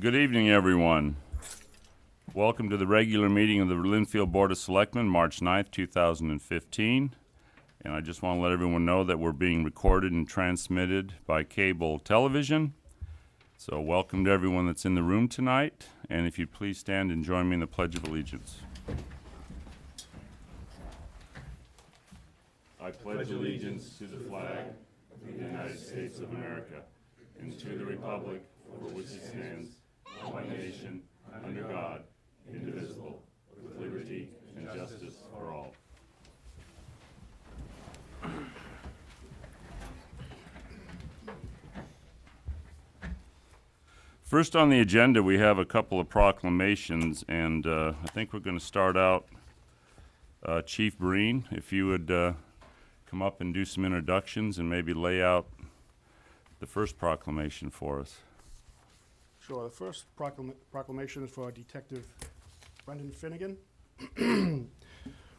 Good evening, everyone. Welcome to the regular meeting of the Lynnfield Board of Selectmen, March 9th, 2015. And I just want to let everyone know that we're being recorded and transmitted by cable television. So welcome to everyone that's in the room tonight. And if you'd please stand and join me in the Pledge of Allegiance. I pledge allegiance to the flag of the United States of America and to the republic for which it stands, one nation, under God, indivisible, with liberty and justice for all. First on the agenda, we have a couple of proclamations, and I think we're going to start out, Chief Breen, if you would come up and do some introductions and maybe lay out the first proclamation for us. Sure. The first proclamation is for Detective Brendan Finnegan.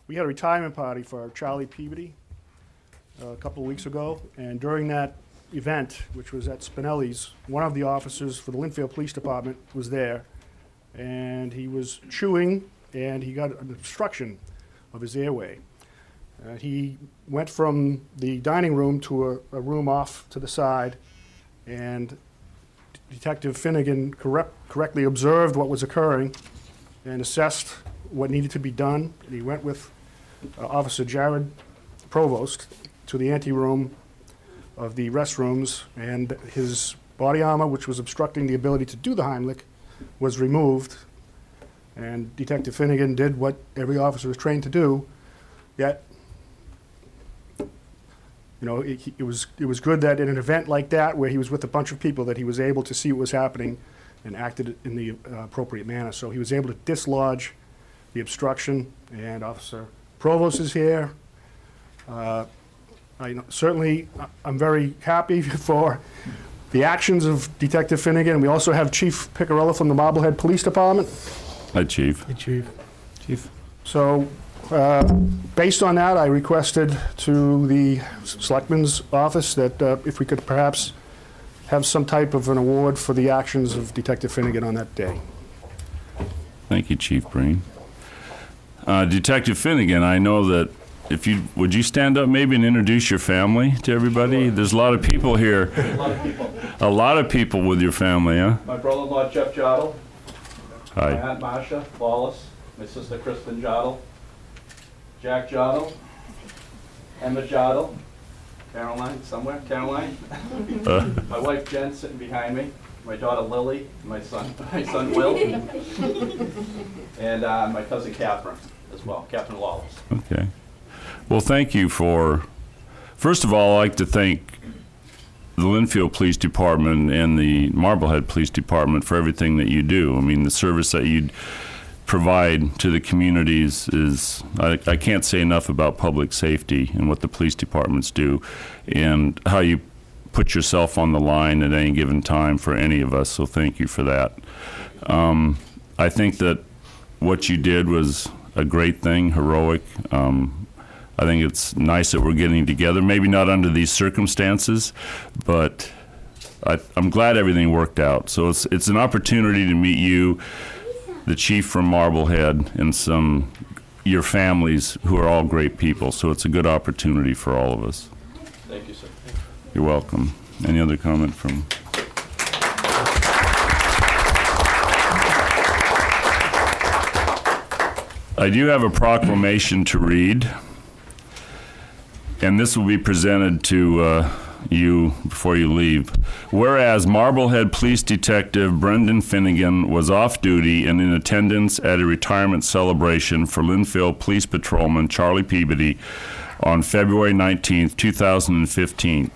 We had a retirement party for Charlie Peabody a couple of weeks ago, and during that event, which was at Spinelli's, one of the officers for the Lynnfield Police Department was there, and he was chewing, and he got an obstruction of his airway. He went from the dining room to a room off to the side, and Detective Finnegan correctly observed what was occurring and assessed what needed to be done. And he went with Officer Jared Provost to the anteroom of the restrooms, and his body armor, which was obstructing the ability to do the Heimlich, was removed. And Detective Finnegan did what every officer is trained to do, yet you know, it was good that in an event like that, where he was with a bunch of people, that he was able to see what was happening and acted in the appropriate manner. So he was able to dislodge the obstruction, and Officer Provost is here. Certainly, I'm very happy for the actions of Detective Finnegan. We also have Chief Piccarello from the Marblehead Police Department. Hi, Chief. Hey, Chief. Chief. So, based on that, I requested to the Selectmen's office that if we could perhaps have some type of an award for the actions of Detective Finnegan on that day. Thank you, Chief Breen. Detective Finnegan, I know that would you stand up maybe and introduce your family to everybody? Sure. There's a lot of people here. A lot of people. A lot of people with your family, huh? My brother-in-law, Jeff Jottle. Hi. My Aunt Marcia Wallace. My sister, Kristen Jottle. Jack Jottle. Emma Jottle. Caroline, somewhere. Caroline. My wife, Jen, sitting behind me. My daughter, Lily. My son Will. And my cousin, Catherine, as well. Catherine Wallace. Okay. Well, thank you first of all, I'd like to thank the Lynnfield Police Department and the Marblehead Police Department for everything that you do. I mean, the service that you provide to the communities is, I can't say enough about public safety and what the police departments do and how you put yourself on the line at any given time for any of us, so thank you for that. I think that what you did was a great thing, heroic. I think it's nice that we're getting together, maybe not under these circumstances, but I'm glad everything worked out. So it's an opportunity to meet you, the chief from Marblehead, and your families who are all great people. So it's a good opportunity for all of us. Thank you, sir. You're welcome. Any other comment from? I do have a proclamation to read, and this will be presented to you before you leave. Whereas Marblehead Police Detective Brendan Finnegan was off duty and in attendance at a retirement celebration for Lynnfield Police Patrolman Charlie Peabody on February 19th, 2015.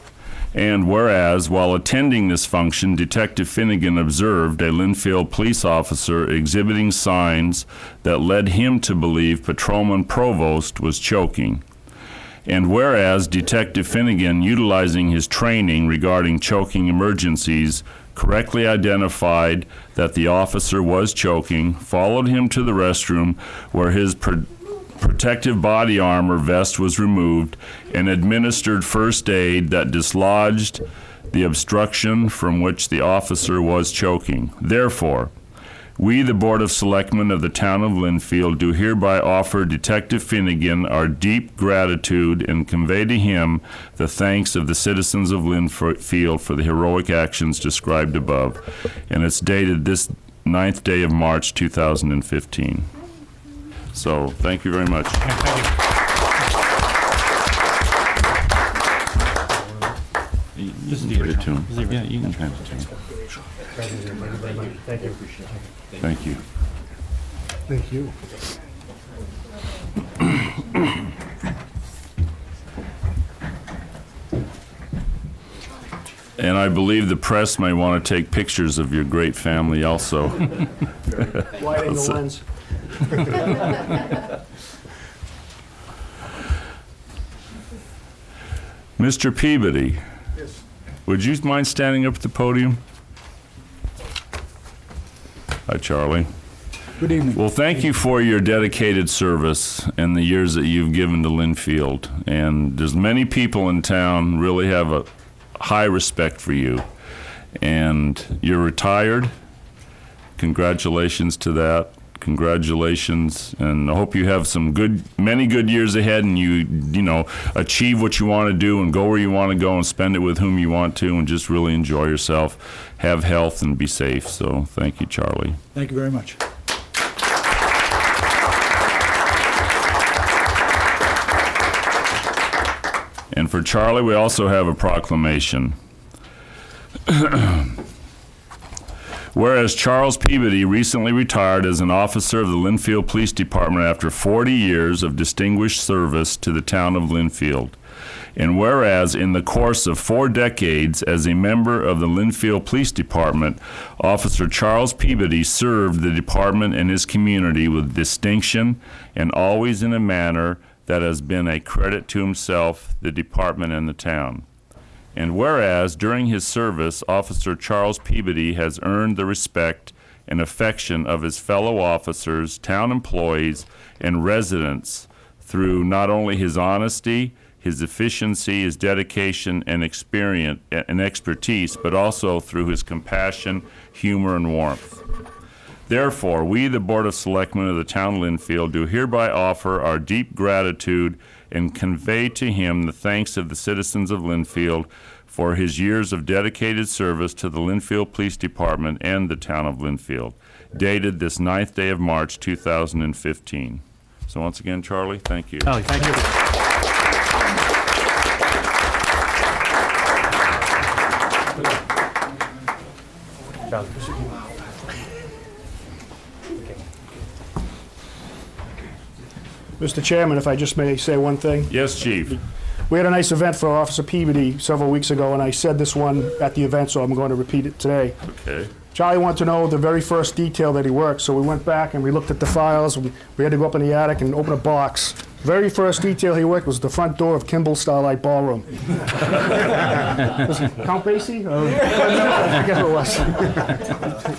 And whereas, while attending this function, Detective Finnegan observed a Lynnfield police officer exhibiting signs that led him to believe Patrolman Provost was choking. And whereas Detective Finnegan, utilizing his training regarding choking emergencies, correctly identified that the officer was choking, followed him to the restroom where his protective body armor vest was removed and administered first aid that dislodged the obstruction from which the officer was choking. Therefore, we, the Board of Selectmen of the Town of Lynnfield, do hereby offer Detective Finnegan our deep gratitude and convey to him the thanks of the citizens of Lynnfield for the heroic actions described above. And it's dated this 9th day of March 2015. So, thank you very much. Just give it to him. Yeah, you can hand it to him. Thank you. Thank you. Thank you. And I believe the press may want to take pictures of your great family also. Widening the lens. Mr. Peabody, Yes. would you mind standing up at the podium? Hi, Charlie. Good evening. Well, thank you for your dedicated service and the years that you've given to Lynnfield. And there's many people in town really have a high respect for you. And you're retired. Congratulations to that. Congratulations, and I hope you have many good years ahead, and you know, achieve what you want to do and go where you want to go and spend it with whom you want to, and just really enjoy yourself. Have health and be safe. So, thank you, Charlie. Thank you very much. And for Charlie, we also have a proclamation. Whereas Charles Peabody recently retired as an officer of the Lynnfield Police Department after 40 years of distinguished service to the town of Lynnfield. And whereas in the course of 4 decades as a member of the Lynnfield Police Department, Officer Charles Peabody served the department and his community with distinction and always in a manner that has been a credit to himself, the department, and the town. And whereas, during his service, Officer Charles Peabody has earned the respect and affection of his fellow officers, town employees, and residents through not only his honesty, his efficiency, his dedication, and experience and expertise, but also through his compassion, humor, and warmth. Therefore, we, the Board of Selectmen of the town of Lynnfield, do hereby offer our deep gratitude and convey to him the thanks of the citizens of Lynnfield for his years of dedicated service to the Lynnfield Police Department and the town of Lynnfield, dated this 9th day of March 2015. So once again, Charlie, thank you. Charlie, thank you. Charlie. Mr. Chairman, if I just may say one thing. Yes, Chief. We had a nice event for Officer Peabody several weeks ago, and I said this one at the event, so I'm going to repeat it today. Okay. Charlie wanted to know the very first detail that he worked, so we went back and we looked at the files. We had to go up in the attic and open a box. Very first detail he worked was the front door of Kimball Starlight Ballroom. Was it Count Basie? I forget who it was.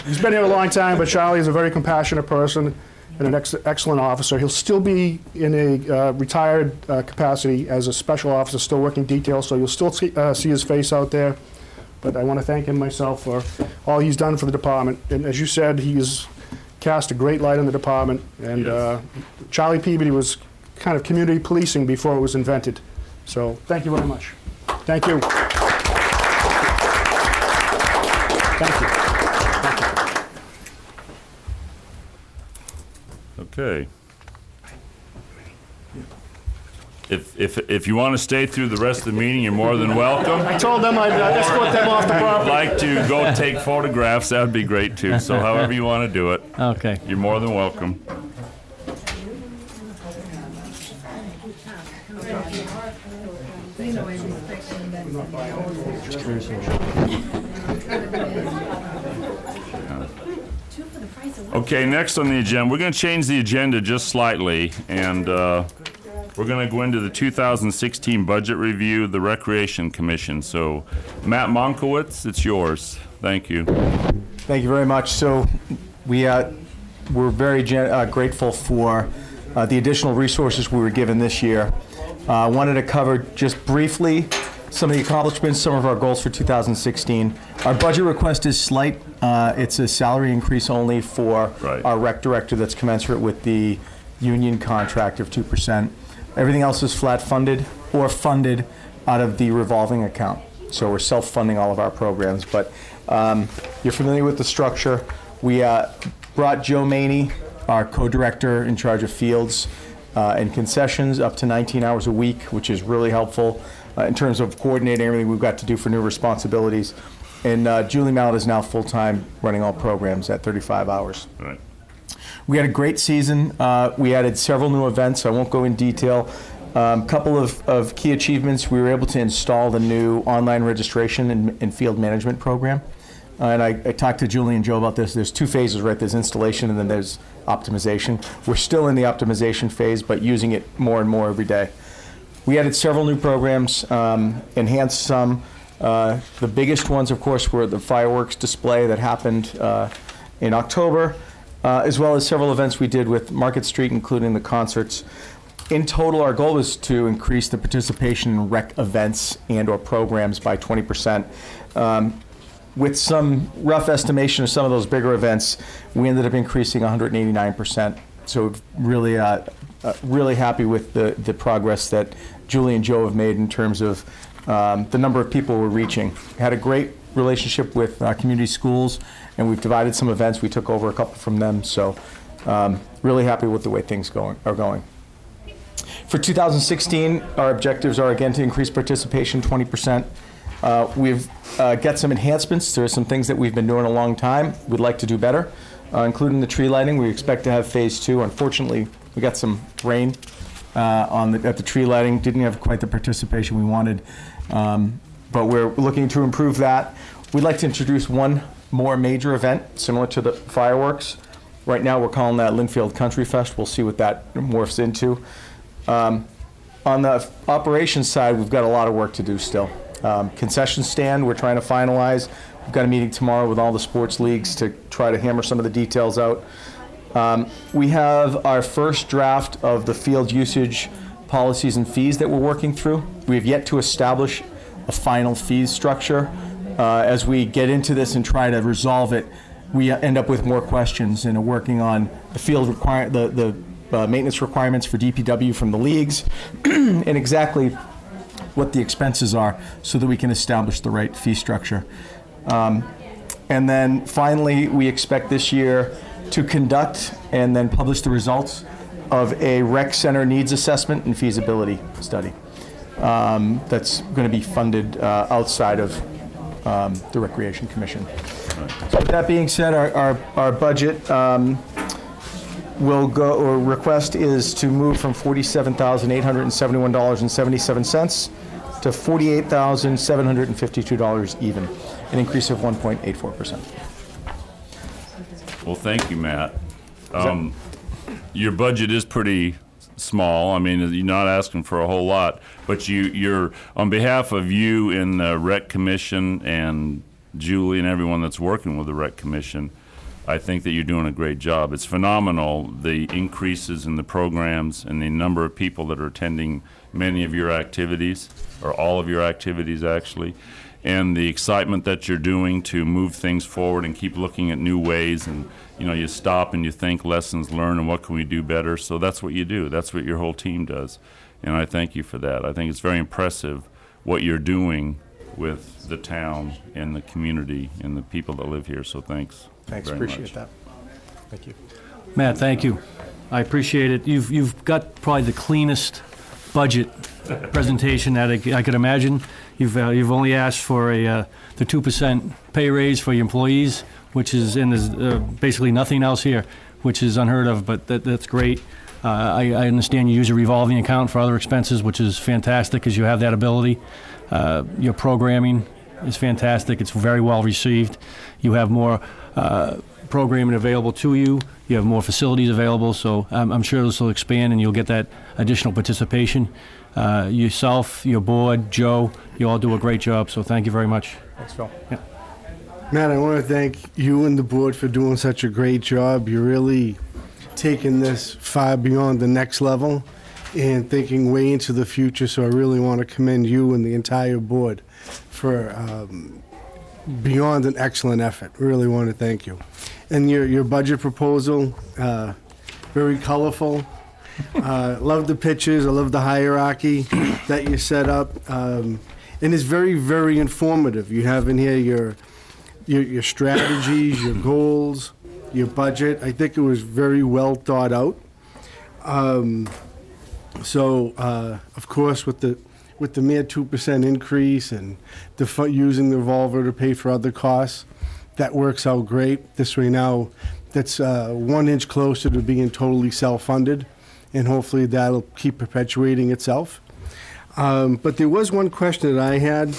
He's been here a long time, but Charlie is a very compassionate person and an excellent officer. He'll still be in a retired capacity as a special officer, still working details, so you'll still see his face out there. But I want to thank him myself for all he's done for the department. And as you said, he has cast a great light on the department. And Yes. Charlie Peabody was kind of community policing before it was invented. So thank you very much. Thank you. Thank you. Okay. If you want to stay through the rest of the meeting, you're more than welcome. I told them I'd escort them off the If you'd property. like to go take photographs, that would be great too. So however you want to do it, Okay. you're more than welcome. Okay, next on the agenda, we're going to change the agenda just slightly, and we're going to go into the 2016 budget review, the Recreation Commission. So, Matt Monkowitz, it's yours. Thank you. Thank you very much. So we're very grateful for the additional resources we were given this year. I wanted to cover just briefly some of the accomplishments, some of our goals for 2016. Our budget request is slight. It's a salary increase only for Right. our rec director that's commensurate with the union contract of 2%. Everything else is flat funded or funded out of the revolving account. So we're self-funding all of our programs. But you're familiar with the structure. We brought Joe Maney, our co-director in charge of fields and concessions, up to 19 hours a week, which is really helpful in terms of coordinating everything we've got to do for new responsibilities. And Julie Mallet is now full-time running all programs at 35 hours. Right. We had a great season. We added several new events. I won't go in detail. Couple of key achievements. We were able to install the new online registration and field management program. And I talked to Julie and Joe about this. There's two phases, right? There's installation and then there's optimization. We're still in the optimization phase, but using it more and more every day. We added several new programs, enhanced some. The biggest ones, of course, were the fireworks display that happened in October, as well as several events we did with Market Street, including the concerts. In total, our goal was to increase the participation in rec events and or programs by 20%. With some rough estimation of some of those bigger events, we ended up increasing 189%. So really, really happy with the progress that Julie and Joe have made in terms of the number of people we're reaching. Had a great relationship with community schools, and we've divided some events. We took over a couple from them, so really happy with the way things are going. For 2016, our objectives are again to increase participation 20%. We've got some enhancements. There are some things that we've been doing a long time. We'd like to do better, including the tree lighting. We expect to have phase 2. Unfortunately, we got some rain at the tree lighting. Didn't have quite the participation we wanted, but we're looking to improve that. We'd like to introduce one more major event similar to the fireworks. Right now, we're calling that Lynnfield Country Fest. We'll see what that morphs into. On the operations side, we've got a lot of work to do still. Concession stand, we're trying to finalize. We've got a meeting tomorrow with all the sports leagues to try to hammer some of the details out. We have our first draft of the field usage policies and fees that we're working through. We have yet to establish a final fees structure. As we get into this and try to resolve it, we end up with more questions and are working on the field maintenance requirements for DPW from the leagues and exactly what the expenses are so that we can establish the right fee structure. And then finally, we expect this year to conduct and then publish the results of a rec center needs assessment and feasibility study that's going to be funded outside of the Recreation Commission. So with that being said, our budget will go, or request is to move from $47,871.77 to $48,752 even, an increase of 1.84%. Well, thank you, Matt. Your budget is pretty small. I mean, you're not asking for a whole lot, but you're on behalf of you in the Rec Commission and Julie and everyone that's working with the Rec Commission, I think that you're doing a great job. It's phenomenal, the increases in the programs and the number of people that are attending many of your activities, or all of your activities actually, and the excitement that you're doing to move things forward and keep looking at new ways, and you stop and you think lessons learned and what can we do better. So that's what you do. That's what your whole team does, and I thank you for that. I think it's very impressive what you're doing with the town and the community and the people that live here, so thanks. Thanks, very appreciate much. that. Thank you. Matt, thank you. I appreciate it. You've got probably the cleanest budget presentation that I could imagine. You've only asked for the 2% pay raise for your employees, which is, and there's basically nothing else here, which is unheard of, but that's great. I understand you use a revolving account for other expenses, which is fantastic because you have that ability. Your programming is fantastic. It's very well received. You have more programming available to you. You have more facilities available, so I'm sure this will expand and you'll get that additional participation. Yourself, your board, Joe, you all do a great job, so thank you very much. Thanks, Phil. Yeah. Matt, I want to thank you and the board for doing such a great job. You really taking this far beyond the next level and thinking way into the future. So I really want to commend you and the entire board for beyond an excellent effort. Really want to thank you. And your budget proposal, very colorful. Love the pictures. I love the hierarchy that you set up. And it's very, very informative. You have in here your strategies, your goals, your budget. I think it was very well thought out. Of course, with the mere 2% increase and using the revolver to pay for other costs, that works out great. This way now, that's 1 inch closer to being totally self-funded, and hopefully that'll keep perpetuating itself. But there was one question that I had,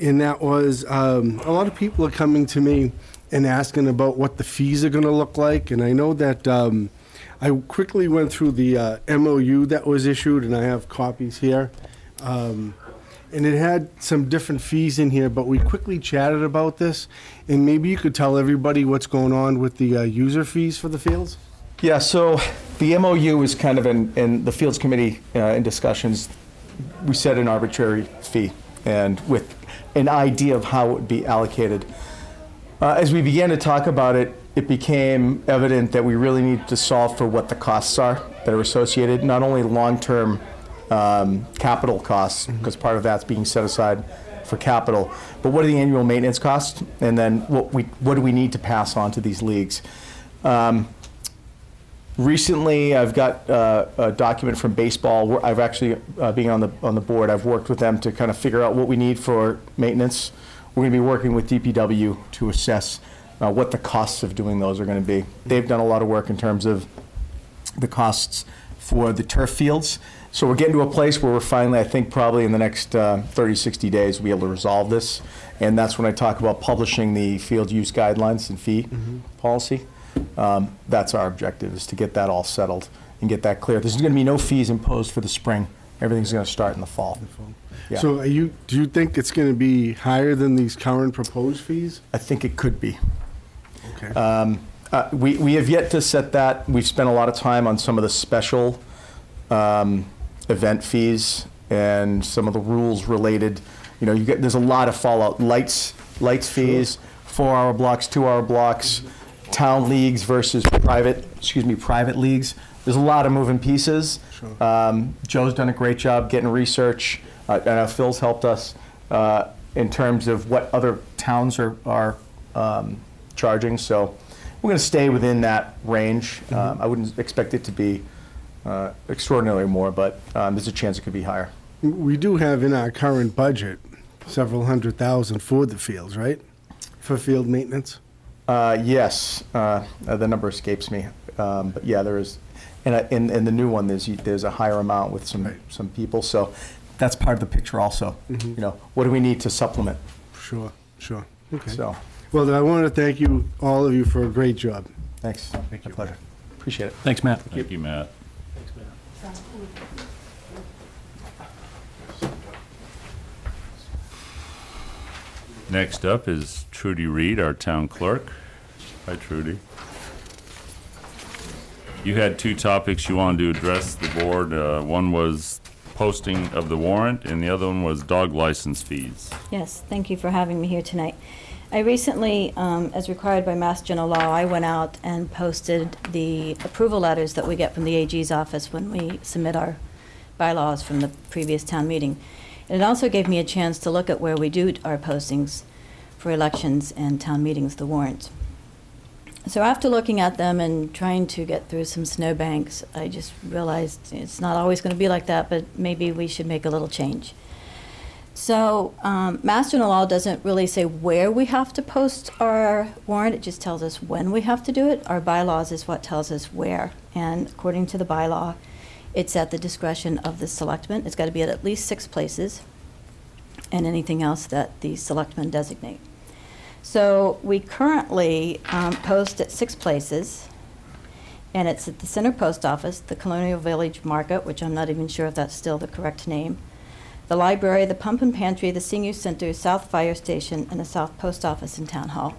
and that was a lot of people are coming to me and asking about what the fees are going to look like. And I know that I quickly went through the MOU that was issued, and I have copies here. And it had some different fees in here, but we quickly chatted about this. And maybe you could tell everybody what's going on with the user fees for the fields? Yeah, so the MOU is kind of in the Fields Committee in discussions. We set an arbitrary fee and with an idea of how it would be allocated. As we began to talk about it, it became evident that we really need to solve for what the costs are that are associated, not only long-term capital costs, because part of that's being set aside for capital, but what are the annual maintenance costs, and then what do we need to pass on to these leagues. Recently, I've got a document from baseball. Where I've actually, being on the board, I've worked with them to kind of figure out what we need for maintenance. We're going to be working with DPW to assess what the costs of doing those are going to be. They've done a lot of work in terms of the costs for the turf fields. So we're getting to a place where we're finally, I think probably in the next 30, 60 days, we'll be able to resolve this. And that's when I talk about publishing the field use guidelines and fee policy. That's our objective, is to get that all settled and get that clear. There's going to be no fees imposed for the spring. Everything's going to start in the fall. Yeah. So do you think it's going to be higher than these current proposed fees? I think it could be. Okay. We have yet to set that. We've spent a lot of time on some of the special event fees and some of the rules related. You know, there's a lot of fallout. Lights fees, 4-hour blocks, 2-hour blocks, town leagues versus private leagues. There's a lot of moving pieces. Sure. Joe's done a great job getting research. I know Phil's helped us in terms of what other towns are charging. So we're going to stay within that range. I wouldn't expect it to be extraordinarily more, but there's a chance it could be higher. We do have in our current budget several $100,000 for the fields, right? For field maintenance? Yes. The number escapes me. But yeah, there is. And in the new one, there's a higher amount with some people. So that's part of the picture also. You know, what do we need to supplement? Sure. Okay. So, Well, then I want to thank you, all of you, for a great job. thanks. My pleasure. Appreciate it. Thanks, Matt. Thank you, Matt. Next up is Trudy Reed, our town clerk. Hi, Trudy. You had two topics you wanted to address the board. One was posting of the warrant, and the other one was dog license fees. Yes, thank you for having me here tonight. I recently, as required by Mass General Law, I went out and posted the approval letters that we get from the AG's office when we submit our bylaws from the previous town meeting. And it also gave me a chance to look at where we do our postings for elections and town meetings, the warrants. So after looking at them and trying to get through some snowbanks, I just realized it's not always going to be like that, but maybe we should make a little change. So Mass General Law doesn't really say where we have to post our warrant. It just tells us when we have to do it. Our bylaws is what tells us where. And according to the bylaw, it's at the discretion of the selectmen. It's got to be at least 6 places, and anything else that the selectmen designate. So we currently post at 6 places, and it's at the Center Post Office, the Colonial Village Market, which I'm not even sure if that's still the correct name, the library, the pump and pantry, the senior center, South Fire Station, and the South Post Office and Town Hall.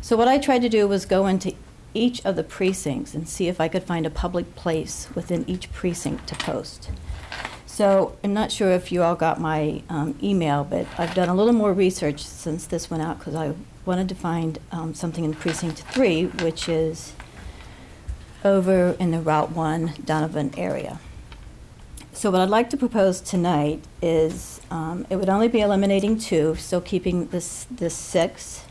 So what I tried to do was go into each of the precincts and see if I could find a public place within each precinct to post. So I'm not sure if you all got my email, but I've done a little more research since this went out because I wanted to find something in Precinct 3, which is over in the Route 1 Donovan area. So what I'd like to propose tonight is, it would only be eliminating 2, still keeping this 6,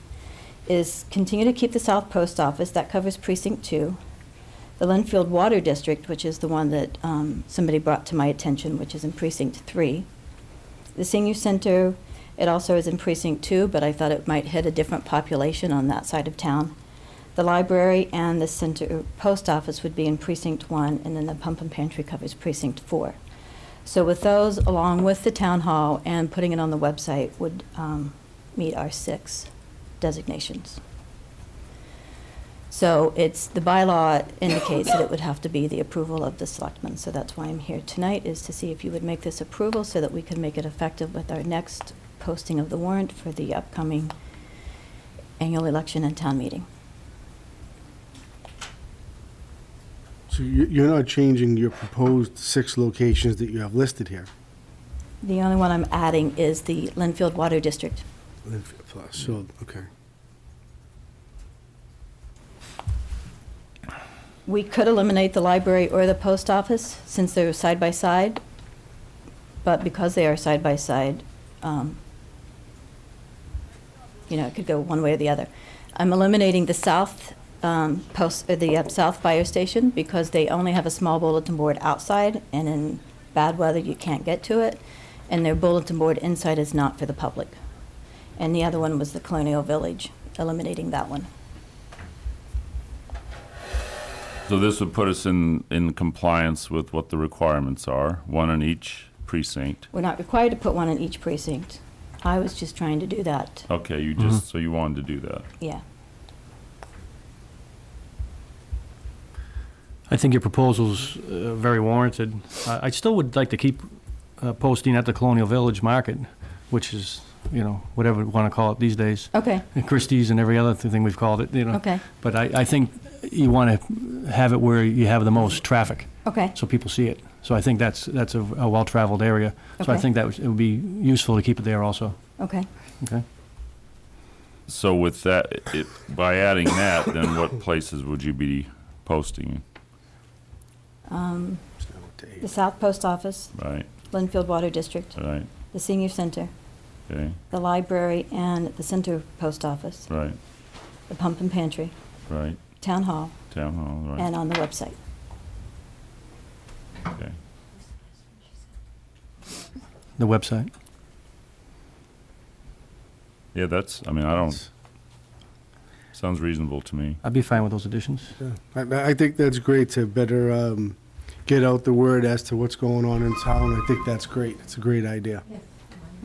is continue to keep the South Post Office, that covers Precinct 2. The Lynnfield Water District, which is the one that somebody brought to my attention, which is in Precinct 3. The Senior Center, it also is in Precinct 2, but I thought it might hit a different population on that side of town. The library and the center post office would be in Precinct 1, and then the pump and pantry covers Precinct 4. So with those, along with the town hall and putting it on the website, would meet our 6 designations. So it's, the bylaw indicates that it would have to be the approval of the selectmen. So that's why I'm here tonight, is to see if you would make this approval so that we can make it effective with our next posting of the warrant for the upcoming annual election and town meeting. So you're not changing your proposed 6 locations that you have listed here? The only one I'm adding is the Lynnfield Water District. Lynnfield Plus, so, okay. We could eliminate the library or the post office since they're side by side, but because they are side by side, it could go one way or the other. I'm eliminating the south south fire station because they only have a small bulletin board outside, and in bad weather you can't get to it, and their bulletin board inside is not for the public. And the other one was the Colonial Village, eliminating that one. So this would put us in compliance with what the requirements are, 1 in each precinct. We're not required to put 1 in each precinct. I was just trying to do that. Okay, you just, so you wanted to do that. Yeah. I think your proposal's very warranted. I still would like to keep posting at the Colonial Village Market, which is, whatever we want to call it these days. Okay. And Christie's and every other thing we've called it, Okay. But I think you want to have it where you have the most traffic, Okay. so people see it. So I think that's a well-traveled area. So I Okay. think that it would be useful to keep it there also. Okay. Okay. So with that, by adding that, then what places would you be posting? The South Post Office, Right, Lynnfield Water District, right, the Senior Center, okay, the library and the Center Post Office, right, the Pump and Pantry, right, Town Hall, town hall, right, and on the website. okay. The website. Yeah, sounds reasonable to me. I'd be fine with those additions. Yeah. I think that's great to better get out the word as to what's going on in town. I think that's great. It's a great idea.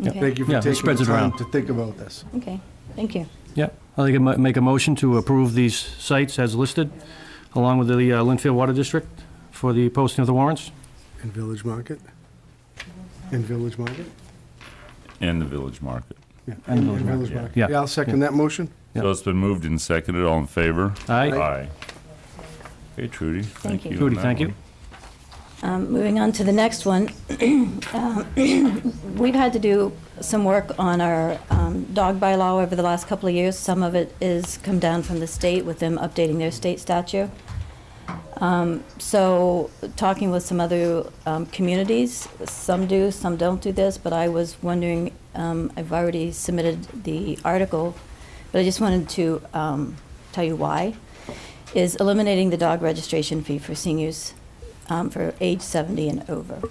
Okay. Thank you for Yeah, it taking spreads the it time around. to think about this. Okay, thank you. Yeah, I'd like to make a motion to approve these sites as listed, along with the Lynnfield Water District for the posting of the warrants. In Village Market? In Village Market? And the village market. Yeah. And in Village Market, Village yeah. Market. Yeah. Yeah, I'll second that motion. Yeah. So it's been moved and seconded, all in favor? Aye. Aye. Okay, Trudy, thank Thank you. you. Trudy, on thank that you. one. Moving on to the next one. We've had to do some work on our dog bylaw over the last couple of years. Some of it is come down from the state with them updating their state statute. So talking with some other communities, some do, some don't do this, but I was wondering, I've already submitted the article, but I just wanted to tell you why, is eliminating the dog registration fee for seniors for age 70 and over.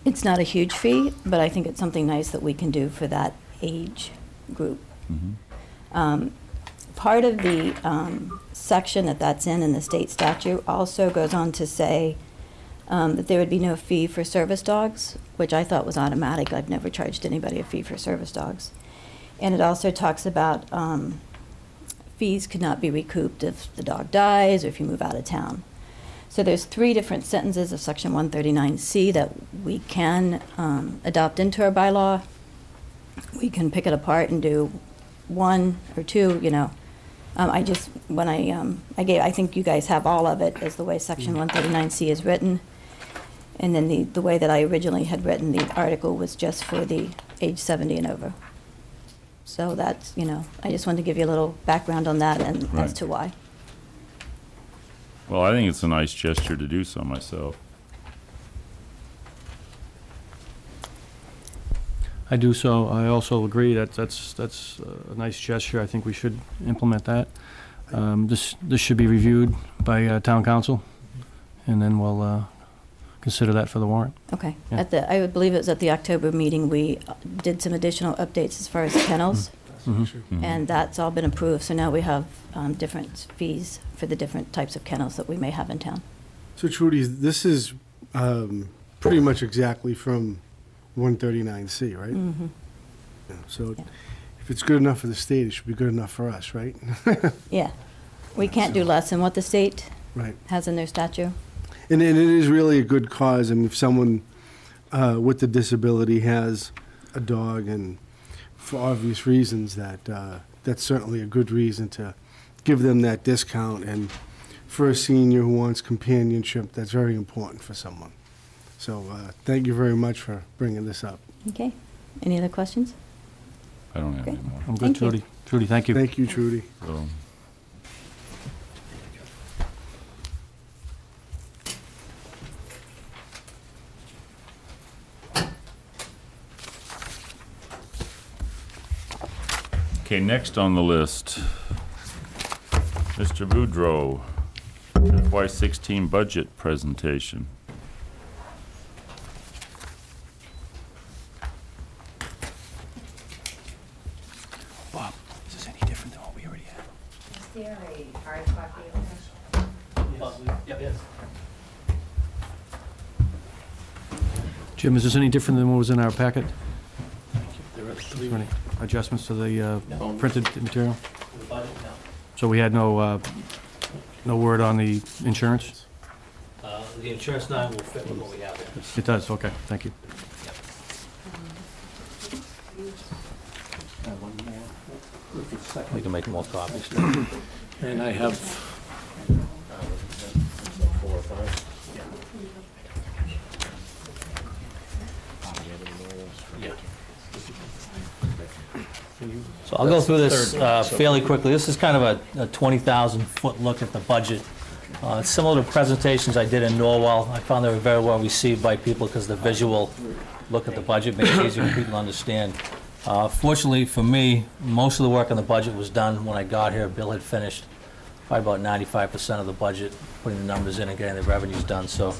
It's not a huge fee, but I think it's something nice that we can do for that age group. Part of the section that's in the state statute also goes on to say that there would be no fee for service dogs, which I thought was automatic. I've never charged anybody a fee for service dogs. And it also talks about fees could not be recouped if the dog dies or if you move out of town. So there's 3 different sentences of Section 139C that we can adopt into our bylaw. We can pick it apart and do 1 or 2, I just, when I think you guys have all of it as the way section 139C is written. And then the way that I originally had written the article was just for the age 70 and over. So that's, I just wanted to give you a little background on that and Right. as to why. Well, I think it's a nice gesture to do so myself. I do so. I also agree that that's a nice gesture. I think we should implement that. This should be reviewed by town council, and then we'll consider that for the warrant. Okay. Yeah. I would believe it was at the October meeting, we did some additional updates as far as kennels, and that's all been approved. So now we have different fees for the different types of kennels that we may have in town. So Trudy, this is pretty much exactly from 139C, right? Mm-hmm. Yeah, so Yeah. if it's good enough for the state, it should be good enough for us, right? Yeah. We can't do less than what the state Right. has in their statute. And it is really a good cause. I mean, if someone with a disability has a dog, and for obvious reasons, that's certainly a good reason to give them that discount. And for a senior who wants companionship, that's very important for someone. So thank you very much for bringing this up. Okay. Any other questions? I don't have Okay. any more. I'm good, Thank you. Trudy. Trudy, thank you. Thank you, Trudy. So, okay, next on the list, Mr. Boudreau, FY16 budget presentation. Bob, is this any different than what we already had? Is there a hard copy of this? Jim, is this any different than what was in our packet? There are any adjustments to the printed material? So we had no word on the insurance? The insurance line will fit with what we have there. It does, okay, thank you. We can make more copies. And I have, Four or five. Yeah. So I'll go through this fairly quickly. This is kind of a 20,000-foot look at the budget. It's similar to presentations I did in Norwell. I found they were very well received by people because the visual look at the budget makes it easier for people to understand. Fortunately for me, most of the work on the budget was done when I got here. Bill had finished probably about 95% of the budget, putting the numbers in and getting the revenues done. So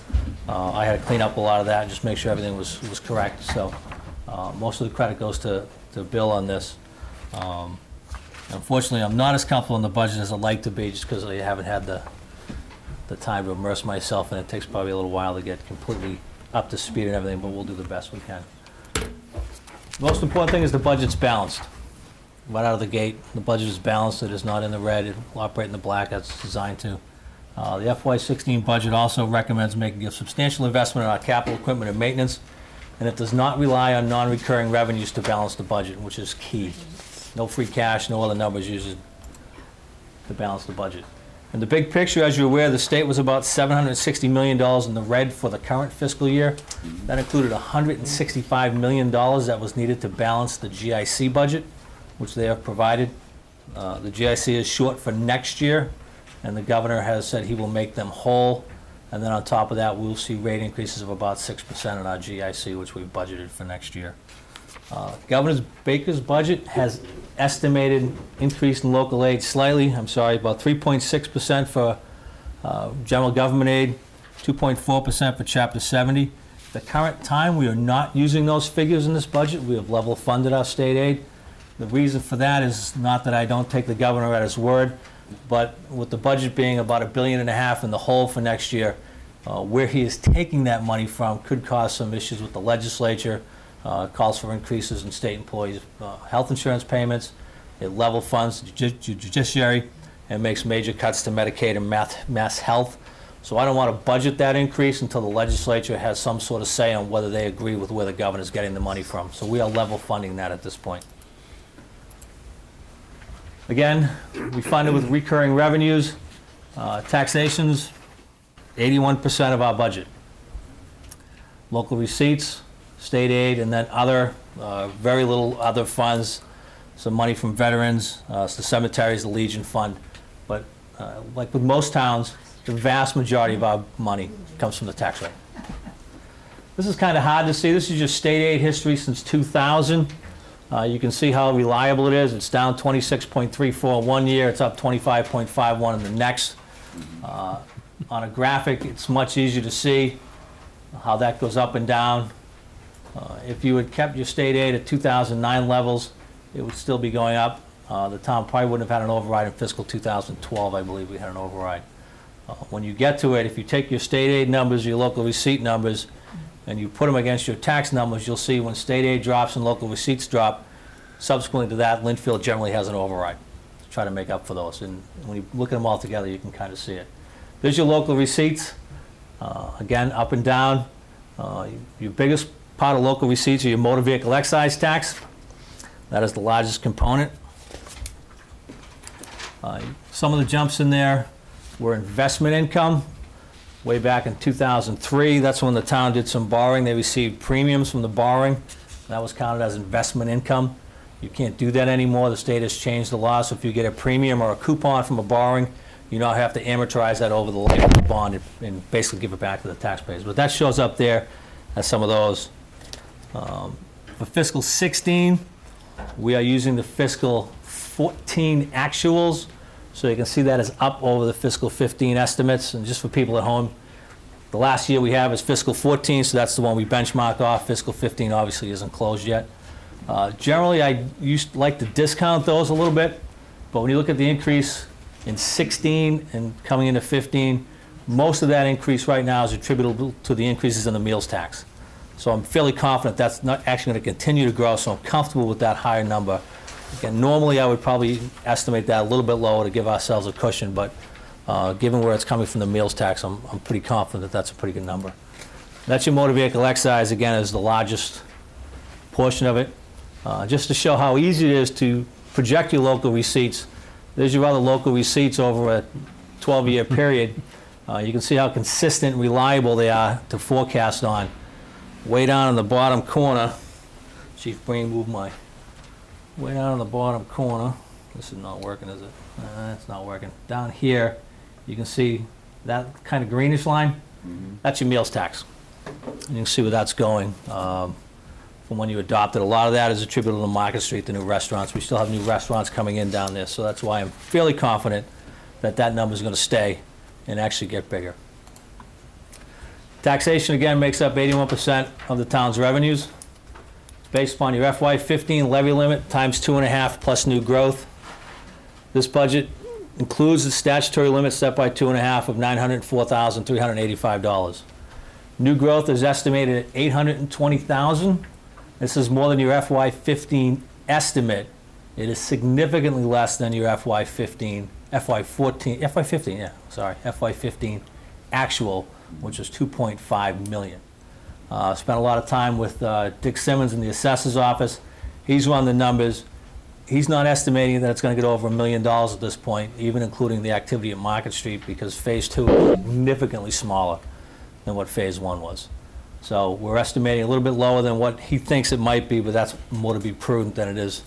I had to clean up a lot of that and just make sure everything was correct. So most of the credit goes to Bill on this. Unfortunately, I'm not as comfortable in the budget as I'd like to be, just because I haven't had the time to immerse myself, and it takes probably a little while to get completely up to speed and everything, but we'll do the best we can. Most important thing is the budget's balanced. Right out of the gate, the budget is balanced. It is not in the red. It will operate in the black as it's designed to. The FY16 budget also recommends making a substantial investment in our capital equipment and maintenance, and it does not rely on non-recurring revenues to balance the budget, which is key. No free cash, no other numbers used to balance the budget. In the big picture, as you're aware, the state was about $760 million in the red for the current fiscal year. That included $165 million that was needed to balance the GIC budget, which they have provided. The GIC is short for next year, and the governor has said he will make them whole. And then on top of that, we'll see rate increases of about 6% in our GIC, which we've budgeted for next year. Governor Baker's budget has estimated increase in local aid slightly, about 3.6% for general government aid, 2.4% for Chapter 70. At the current time, we are not using those figures in this budget. We have level funded our state aid. The reason for that is not that I don't take the governor at his word, but with the budget being about $1.5 billion in the hole for next year, where he is taking that money from could cause some issues with the legislature. Calls for increases in state employees' health insurance payments. It level funds the judiciary and makes major cuts to Medicaid and Mass Health. So I don't want to budget that increase until the legislature has some sort of say on whether they agree with where the governor's getting the money from. So we are level funding that at this point. Again, we fund it with recurring revenues. Taxation's 81% of our budget. Local receipts, state aid, and then other, very little other funds, some money from veterans, the cemeteries, the Legion Fund. But like with most towns, the vast majority of our money comes from the tax rate. This is kind of hard to see. This is just state aid history since 2000. You can see how reliable it is. It's down 26.34 one year. It's up 25.51 in the next. On a graphic, it's much easier to see how that goes up and down. If you had kept your state aid at 2009 levels, it would still be going up. The town probably wouldn't have had an override in fiscal 2012, I believe we had an override. When you get to it, if you take your state aid numbers, your local receipt numbers, and you put them against your tax numbers, you'll see when state aid drops and local receipts drop, subsequently to that, Lynnfield generally has an override to try to make up for those. And when you look at them all together, you can kind of see it. There's your local receipts. Again, up and down. Your biggest part of local receipts are your motor vehicle excise tax. That is the largest component. Some of the jumps in there were investment income. Way back in 2003, that's when the town did some borrowing. They received premiums from the borrowing. That was counted as investment income. You can't do that anymore. The state has changed the law, so if you get a premium or a coupon from a borrowing, you now have to amortize that over the life of the bond and basically give it back to the taxpayers. But that shows up there as some of those. For fiscal 16, we are using the fiscal 14 actuals. So you can see that is up over the fiscal 15 estimates. And just for people at home, the last year we have is fiscal 14, so that's the one we benchmark off. Fiscal 15 obviously isn't closed yet. Generally, I used to like to discount those a little bit, but when you look at the increase in 16 and coming into 15, most of that increase right now is attributable to the increases in the meals tax. So I'm fairly confident that's not actually going to continue to grow, so I'm comfortable with that higher number. Again, normally I would probably estimate that a little bit lower to give ourselves a cushion, but given where it's coming from the meals tax, I'm pretty confident that that's a pretty good number. That's your motor vehicle excise, again, is the largest portion of it. Just to show how easy it is to project your local receipts, there's your other local receipts over a 12-year period. You can see how consistent and reliable they are to forecast on. Way down in the bottom corner, Chief Breen moved my, way down in the bottom corner, this is not working, is it? It's not working. Down here, you can see that kind of greenish line. That's your meals tax. And you can see where that's going from when you adopted. A lot of that is attributable to Market Street, the new restaurants. We still have new restaurants coming in down there, so that's why I'm fairly confident that that number is going to stay and actually get bigger. Taxation, again, makes up 81% of the town's revenues. It's based upon your FY15 levy limit times 2.5 plus new growth. This budget includes the statutory limit set by 2.5 of $904,385. New growth is estimated at $820,000. This is more than your FY15 estimate. It is significantly less than your FY15 actual, which is $2.5 million. Spent a lot of time with Dick Simmons in the assessor's office. He's run the numbers. He's not estimating that it's going to get over $1 million at this point, even including the activity at Market Street, because Phase 2 is significantly smaller than what Phase 1 was. So we're estimating a little bit lower than what he thinks it might be, but that's more to be prudent than it is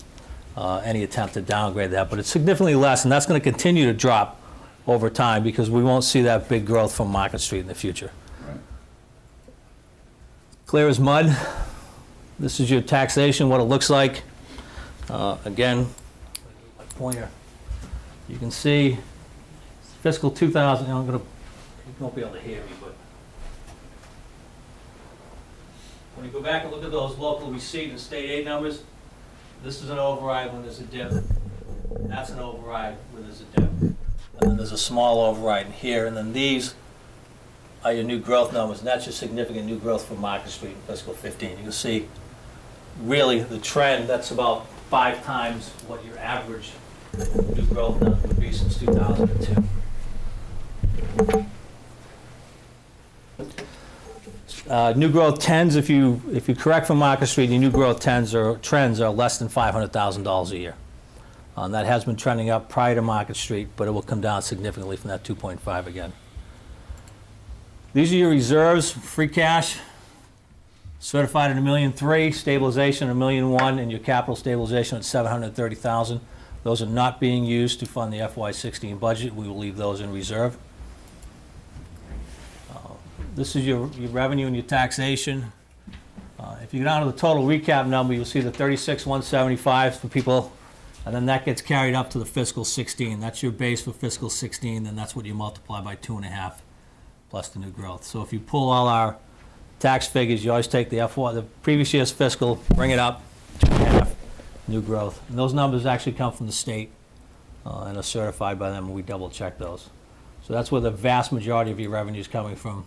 any attempt to downgrade that. But it's significantly less, and that's going to continue to drop over time because we won't see that big growth from Market Street in the future. Right. Clear as mud. This is your taxation, what it looks like. Again, my pointer. You can see fiscal 2000. You won't be able to hear me, but when you go back and look at those local receipt and state aid numbers, this is an override when there's a dip. That's an override when there's a dip. And then there's a small override in here, and then these are your new growth numbers, and that's your significant new growth for Market Street in fiscal 15. You can see really the trend, that's about 5 times what your average new growth number would be since 2002. New growth trends, if you correct for Market Street, your new growth trends are less than $500,000 a year. That has been trending up prior to Market Street, but it will come down significantly from that 2.5 again. These are your reserves, free cash, certified at $1.3 million, stabilization at $1.1 million, and your capital stabilization at $730,000. Those are not being used to fund the FY16 budget. We will leave those in reserve. This is your revenue and your taxation. If you go down to the total recap number, you'll see the 36,175 for people, and then that gets carried up to the fiscal 16. That's your base for fiscal 16, and that's what you multiply by 2.5 plus the new growth. So if you pull all our tax figures, you always take the previous year's fiscal, bring it up, 2.5, new growth. And those numbers actually come from the state and are certified by them, and we double check those. So that's where the vast majority of your revenue is coming from.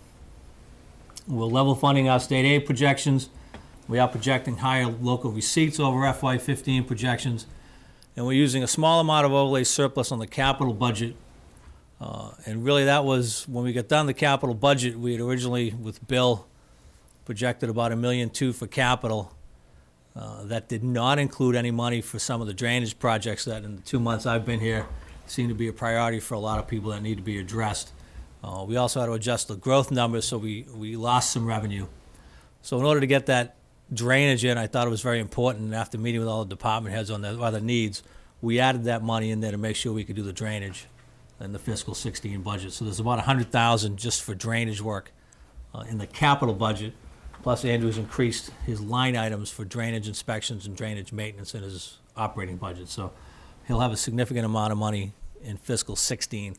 We're level funding our state aid projections. We are projecting higher local receipts over FY15 projections, and we're using a small amount of overlay surplus on the capital budget. And really that was, when we got done the capital budget, we had originally, with Bill, projected about $1.2 million for capital. That did not include any money for some of the drainage projects that in the 2 months I've been here seem to be a priority for a lot of people that need to be addressed. We also had to adjust the growth numbers, so we lost some revenue. So in order to get that drainage in, I thought it was very important, and after meeting with all the department heads on the other needs, we added that money in there to make sure we could do the drainage in the fiscal 16 budget. So there's about $100,000 just for drainage work in the capital budget, plus Andrew's increased his line items for drainage inspections and drainage maintenance in his operating budget. So he'll have a significant amount of money in fiscal 16,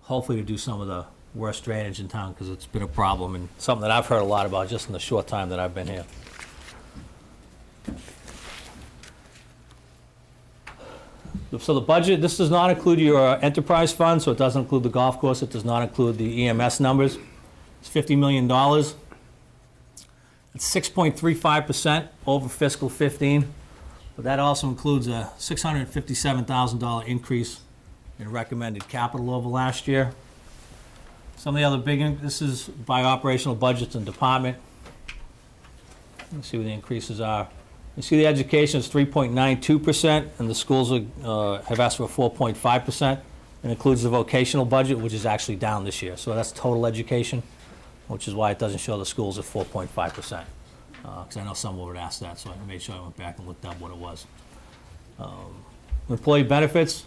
hopefully to do some of the worst drainage in town, because it's been a problem and something that I've heard a lot about just in the short time that I've been here. So the budget, this does not include your enterprise fund, so it doesn't include the golf course, it does not include the EMS numbers. It's $50 million. It's 6.35% over fiscal 15, but that also includes a $657,000 increase in recommended capital over last year. Some of the other this is by operational budgets and department. Let's see what the increases are. You see the education is 3.92%, and the schools have asked for 4.5%. It includes the vocational budget, which is actually down this year. So that's total education, which is why it doesn't show the schools at 4.5%. Because I know someone would ask that, so I made sure I went back and looked up what it was. Employee benefits,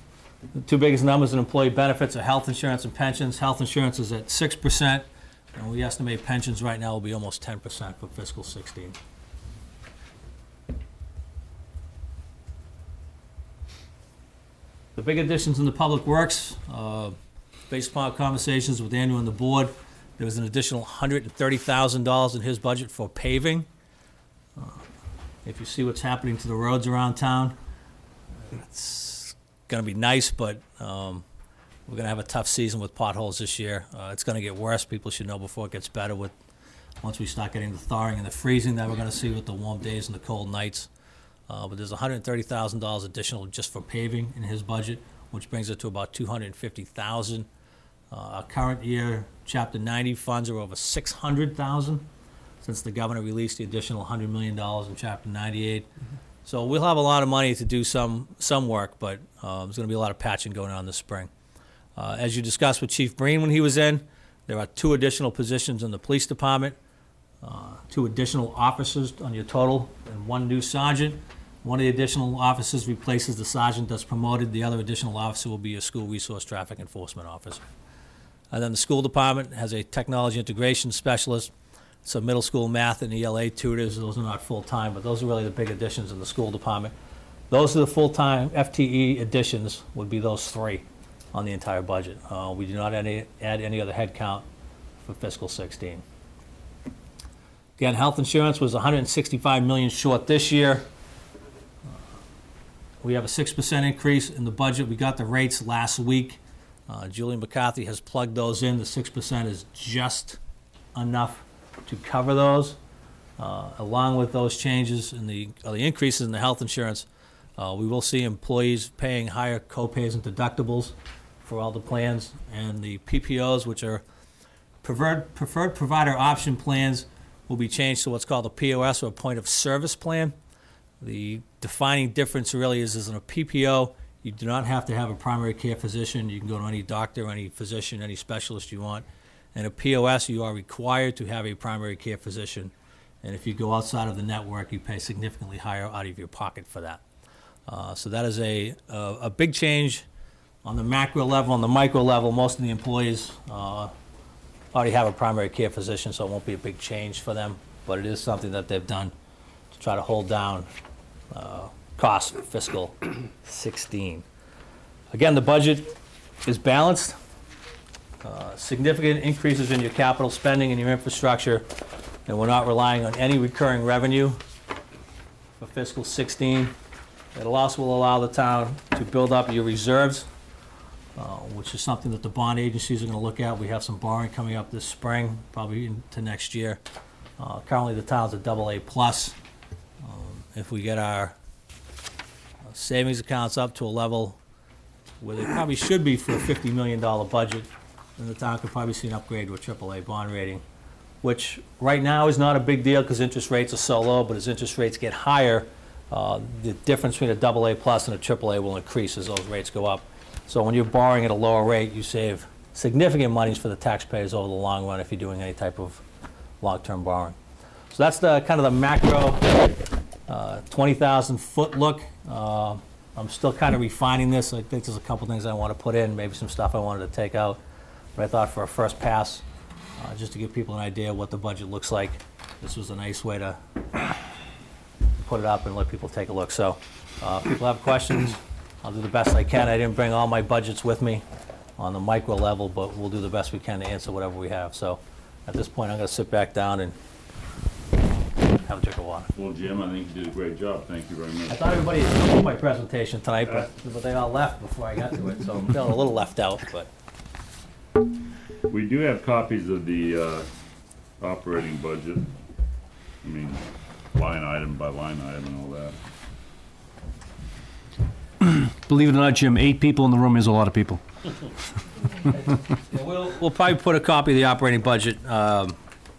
the two biggest numbers in employee benefits are health insurance and pensions. Health insurance is at 6%, and we estimate pensions right now will be almost 10% for fiscal 16. The big additions in the public works, based upon conversations with Andrew and the board, there was an additional $130,000 in his budget for paving. If you see what's happening to the roads around town, it's going to be nice, but we're going to have a tough season with potholes this year. It's going to get worse. People should know before it gets better once we start getting the thawing and the freezing that we're going to see with the warm days and the cold nights. But there's $130,000 additional just for paving in his budget, which brings it to about $250,000. Our current year Chapter 90 funds are over $600,000 since the governor released the additional $100 million in Chapter 98. So we'll have a lot of money to do some work, but there's going to be a lot of patching going on this spring. As you discussed with Chief Breen when he was in, there are 2 additional positions in the police department, 2 additional officers on your total, and 1 new sergeant. One of the additional officers replaces the sergeant that's promoted. The other additional officer will be a school resource traffic enforcement officer. And then the school department has a technology integration specialist, some middle school math and ELA tutors. Those are not full-time, but those are really the big additions in the school department. Those are the full-time FTE additions, would be those 3 on the entire budget. We do not add any other headcount for fiscal 16. Again, health insurance was $165 million short this year. We have a 6% increase in the budget. We got the rates last week. Julian McCarthy has plugged those in. The 6% is just enough to cover those. Along with those changes in the increases in the health insurance, we will see employees paying higher co-pays and deductibles for all the plans, and the PPOs, which are preferred provider option plans, will be changed to what's called a POS, or a point of service plan. The defining difference really is in a PPO, You do not have to have a primary care physician. You can go to any doctor, any physician, any specialist you want. And a POS, you are required to have a primary care physician. And if you go outside of the network, you pay significantly higher out of your pocket for that. So that is a big change on the macro level. On the micro level, most of the employees already have a primary care physician, so it won't be a big change for them. But it is something that they've done to try to hold down costs for fiscal 16. Again, the budget is balanced. Significant increases in your capital spending and your infrastructure, and we're not relying on any recurring revenue for fiscal 16. It also will allow the town to build up your reserves, which is something that the bond agencies are going to look at. We have some borrowing coming up this spring, probably into next year. Currently, the town's a AA+. If we get our savings accounts up to a level where they probably should be for a $50 million budget, then the town could probably see an upgrade to a AAA bond rating, which right now is not a big deal because interest rates are so low, but as interest rates get higher, the difference between a AA+ and a AAA will increase as those rates go up. So when you're borrowing at a lower rate, you save significant monies for the taxpayers over the long run if you're doing any type of long-term borrowing. So that's the kind of the macro 20,000-foot look. I'm still kind of refining this. I think there's a couple things I want to put in, maybe some stuff I wanted to take out. But I thought for a first pass, just to give people an idea of what the budget looks like, this was a nice way to put it up and let people take a look. So if people have questions, I'll do the best I can. I didn't bring all my budgets with me on the micro level, but we'll do the best we can to answer whatever we have. So at this point, I'm going to sit back down and have a drink of water. Well, Jim, I think you did a great job. Thank you very much. I thought everybody had seen my presentation tonight, but they all left before I got to it, so I'm feeling a little left out, but. We do have copies of the operating budget. I mean, line item by line item and all that. Believe it or not, Jim, 8 people in the room is a lot of people. We'll probably put a copy of the operating budget, now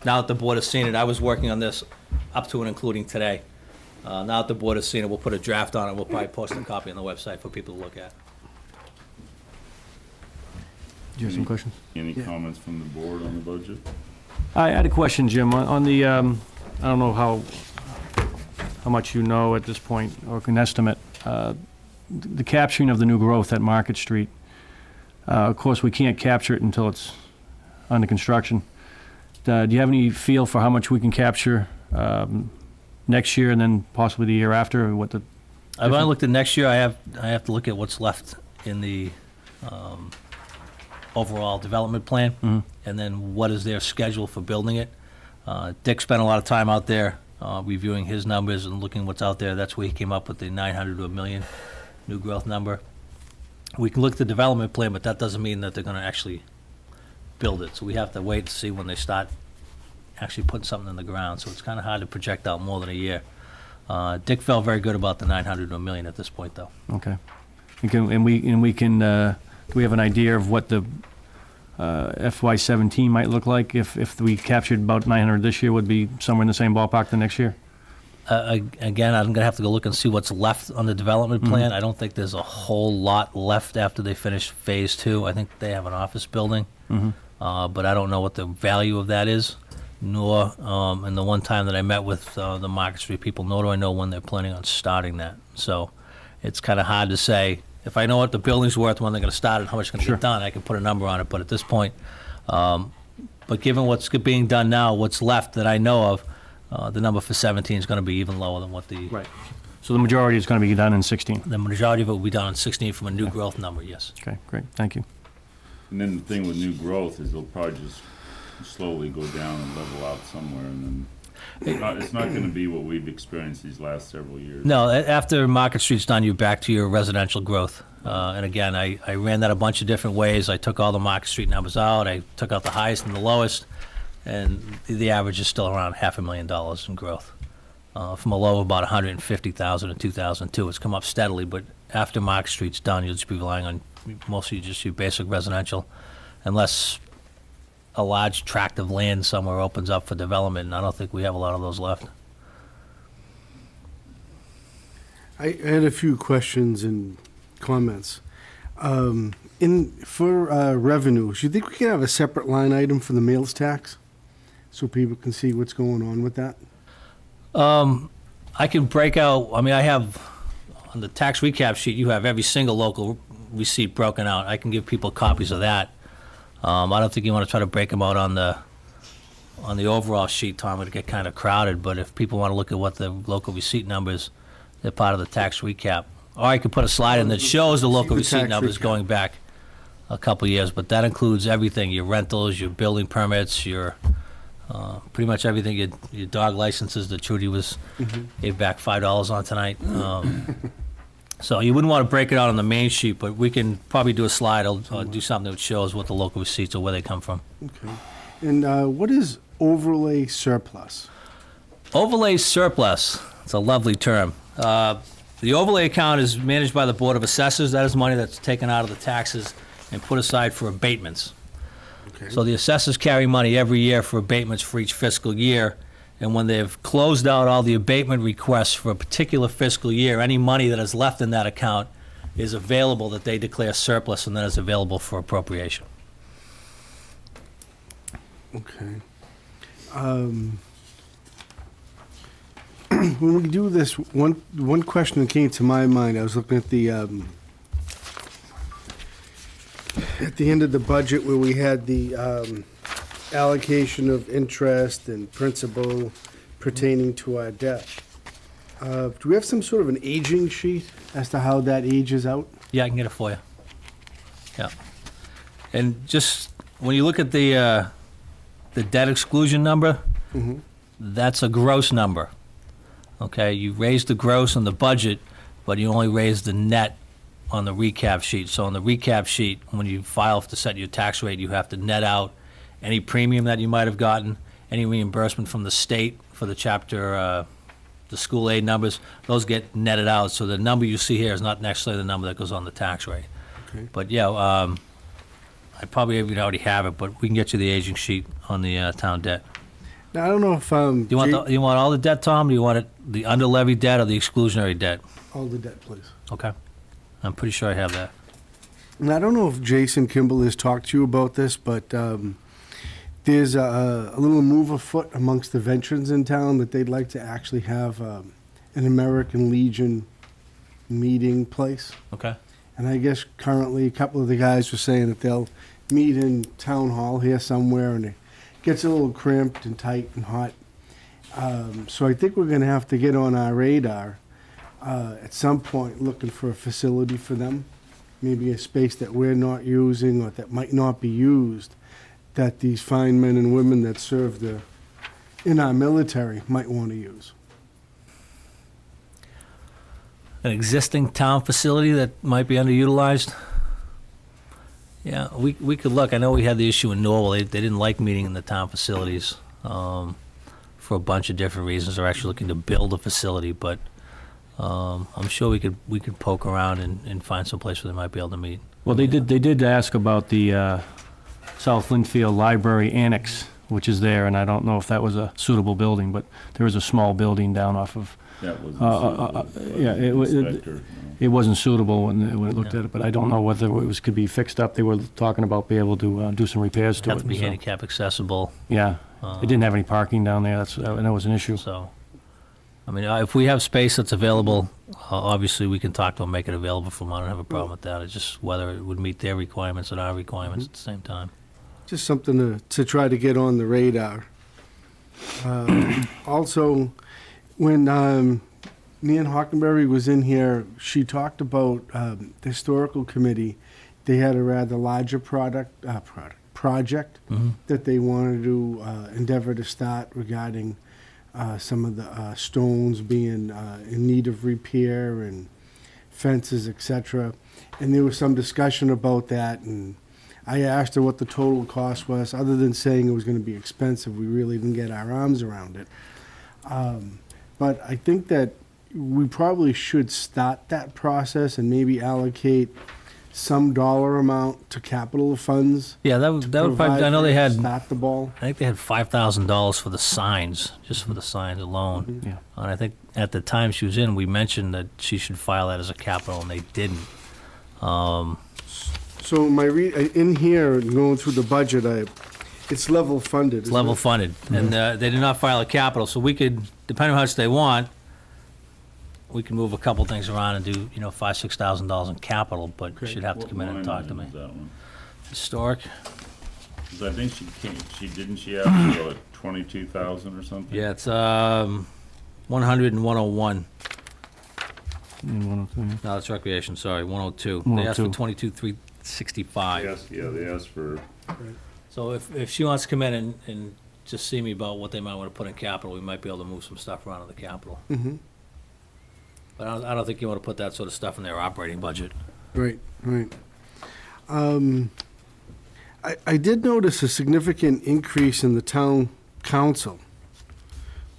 that the board has seen it. I was working on this up to and including today. Now that the board has seen it, we'll put a draft on it. We'll probably post a copy on the website for people to look at. Do you have some questions? Any comments from the board on the budget? I had a question, Jim, on the, I don't know how much you know at this point, or can estimate, the capturing of the new growth at Market Street. Of course, we can't capture it until it's under construction. Do you have any feel for how much we can capture next year and then possibly the year after, or what the? I've only looked at next year. I have to look at what's left in the overall development plan, and then what is their schedule for building it. Dick spent a lot of time out there reviewing his numbers and looking what's out there. That's where he came up with the 900 to a million new growth number. We can look at the development plan, but that doesn't mean that they're going to actually build it. So we have to wait and see when they start actually putting something in the ground. So it's kind of hard to project out more than a year. Dick felt very good about the 900 to a million at this point, though. Okay. And we can, do we have an idea of what the FY17 might look like if we captured about 900 this year? Would be somewhere in the same ballpark the next year? Again, I'm going to have to go look and see what's left on the development plan. I don't think there's a whole lot left after they finish phase 2. I think they have an office building, but I don't know what the value of that is. Nor, and the one time that I met with the Market Street people, nor do I know when they're planning on starting that. So it's kind of hard to say. If I know what the building's worth, when they're going to start it, how much is going to get done, I can put a number on it. But at this point, but given what's being done now, what's left that I know of, the number for 17 is going to be even lower than what the... Right. So the majority is going to be done in 16? The majority of it will be done in 16 from a new growth number, yes. Okay, great. Thank you. And then the thing with new growth is they'll probably just slowly go down and level out somewhere, and then it's not going to be what we've experienced these last several years. No, after Market Street's done, you're back to your residential growth. And again, I ran that a bunch of different ways. I took all the Market Street numbers out. I took out the highest and the lowest, and the average is still around $500,000 in growth. From a low of about 150,000 in 2002. It's come up steadily, but after Market Street's done, you'll just be relying on mostly just your basic residential, unless a large tract of land somewhere opens up for development, and I don't think we have a lot of those left. I had a few questions and comments. For revenues, you think we can have a separate line item for the meals tax? So people can see what's going on with that? I can break out, I mean, I have, on the tax recap sheet, you have every single local receipt broken out. I can give people copies of that. I don't think you want to try to break them out on the overall sheet, Tom. It would get kind of crowded, but if people want to look at what the local receipt numbers, they're part of the tax recap. Or I could put a slide in that shows the local The receipt tax numbers recap. going back a couple years, but that includes everything, your rentals, your building permits, your, pretty much everything, your dog licenses that Trudy gave back $5 on tonight. So you wouldn't want to break it out on the main sheet, but we can probably do a slide or do something that shows what the local receipts or where they come from. Okay. And what is overlay surplus? Overlay surplus, it's a lovely term. The overlay account is managed by the Board of Assessors. That is money that's taken out of the taxes and put aside for abatements. Okay. So the assessors carry money every year for abatements for each fiscal year, and when they've closed out all the abatement requests for a particular fiscal year, any money that is left in that account is available that they declare surplus and then is available for appropriation. Okay. When we do this, one question that came to my mind, I was looking at the end of the budget where we had the allocation of interest and principal pertaining to our debt. Do we have some sort of an aging sheet as to how that ages out? Yeah, I can get it for you. Yeah. And just, when you look at the debt exclusion number, Mhm. that's a gross number. Okay, you raised the gross on the budget, but you only raised the net on the recap sheet. So on the recap sheet, when you file to set your tax rate, you have to net out any premium that you might have gotten, any reimbursement from the state for the chapter, the school aid numbers, those get netted out. So the number you see here is not necessarily the number that goes on the tax rate. Okay. But yeah, I probably even already have it, but we can get you the aging sheet on the town debt. Now, I don't know if, Do you want you want all the debt, Tom? Do you want it the under levy debt or the exclusionary debt? all the debt, please. Okay, I'm pretty sure I have that. And I don't know if Jason Kimball has talked to you about this, but there's a little move afoot amongst the veterans in town that they'd like to actually have an American Legion meeting place. Okay. And I guess currently a couple of the guys were saying that they'll meet in town hall here somewhere, and it gets a little cramped and tight and hot. So I think we're going to have to get on our radar at some point looking for a facility for them, maybe a space that we're not using or that might not be used, that these fine men and women that serve in our military might want to use. An existing town facility that might be underutilized? Yeah, we could look. I know we had the issue in Norwell. They didn't like meeting in the town facilities for a bunch of different reasons. They're actually looking to build a facility, but I'm sure we could poke around and find some place where they might be able to meet. Well, they did ask about the South Lynnfield Library Annex, which is there, and I don't know if that was a suitable building, but there is a small building down off of, That was yeah, it wasn't suitable when it looked at it, but I don't know whether it could be fixed up. They were talking about being able to do some repairs to it. Have to be and so- handicap accessible. Yeah, it didn't have any parking down there. That was an issue. So, I mean, if we have space that's available, obviously we can talk to them, make it available for them. I don't have a problem with that. It's just whether it would meet their requirements and our requirements at the same time. Just something to try to get on the radar. Also, when Nan Hockenberry was in here, she talked about the historical committee. They had a rather larger project that they wanted to endeavor to start regarding some of the stones being in need of repair and fences, etc. And there was some discussion about that, and I asked her what the total cost was. Other than saying it was going to be expensive, we really didn't get our arms around it. But I think that we probably should start that process and maybe allocate some dollar amount to capital funds. Yeah, that would probably, I know they had, Start the ball. I think they had $5,000 for the signs, just for the signs alone. Yeah. And I think at the time she was in, we mentioned that she should file that as a capital, and they didn't. So in here, going through the budget, it's level funded. It's level funded, and they did not file a capital, so we could, depending on how much they want, we can move a couple things around and do, $5,000-6,000 in capital, but she'd have to come in and talk to me. That one? Historic? 'Cause I think didn't she have 22,000 or something? Yeah, it's 100 and 101. In 102. No, it's recreation, sorry, 102. They asked for 102. 22,365. Yes, yeah, they asked for. So if she wants to come in and just see me about what they might want to put in capital, we might be able to move some stuff around in the capital. Mm-hmm. But I don't think you want to put that sort of stuff in their operating budget. Right. I did notice a significant increase in the town council.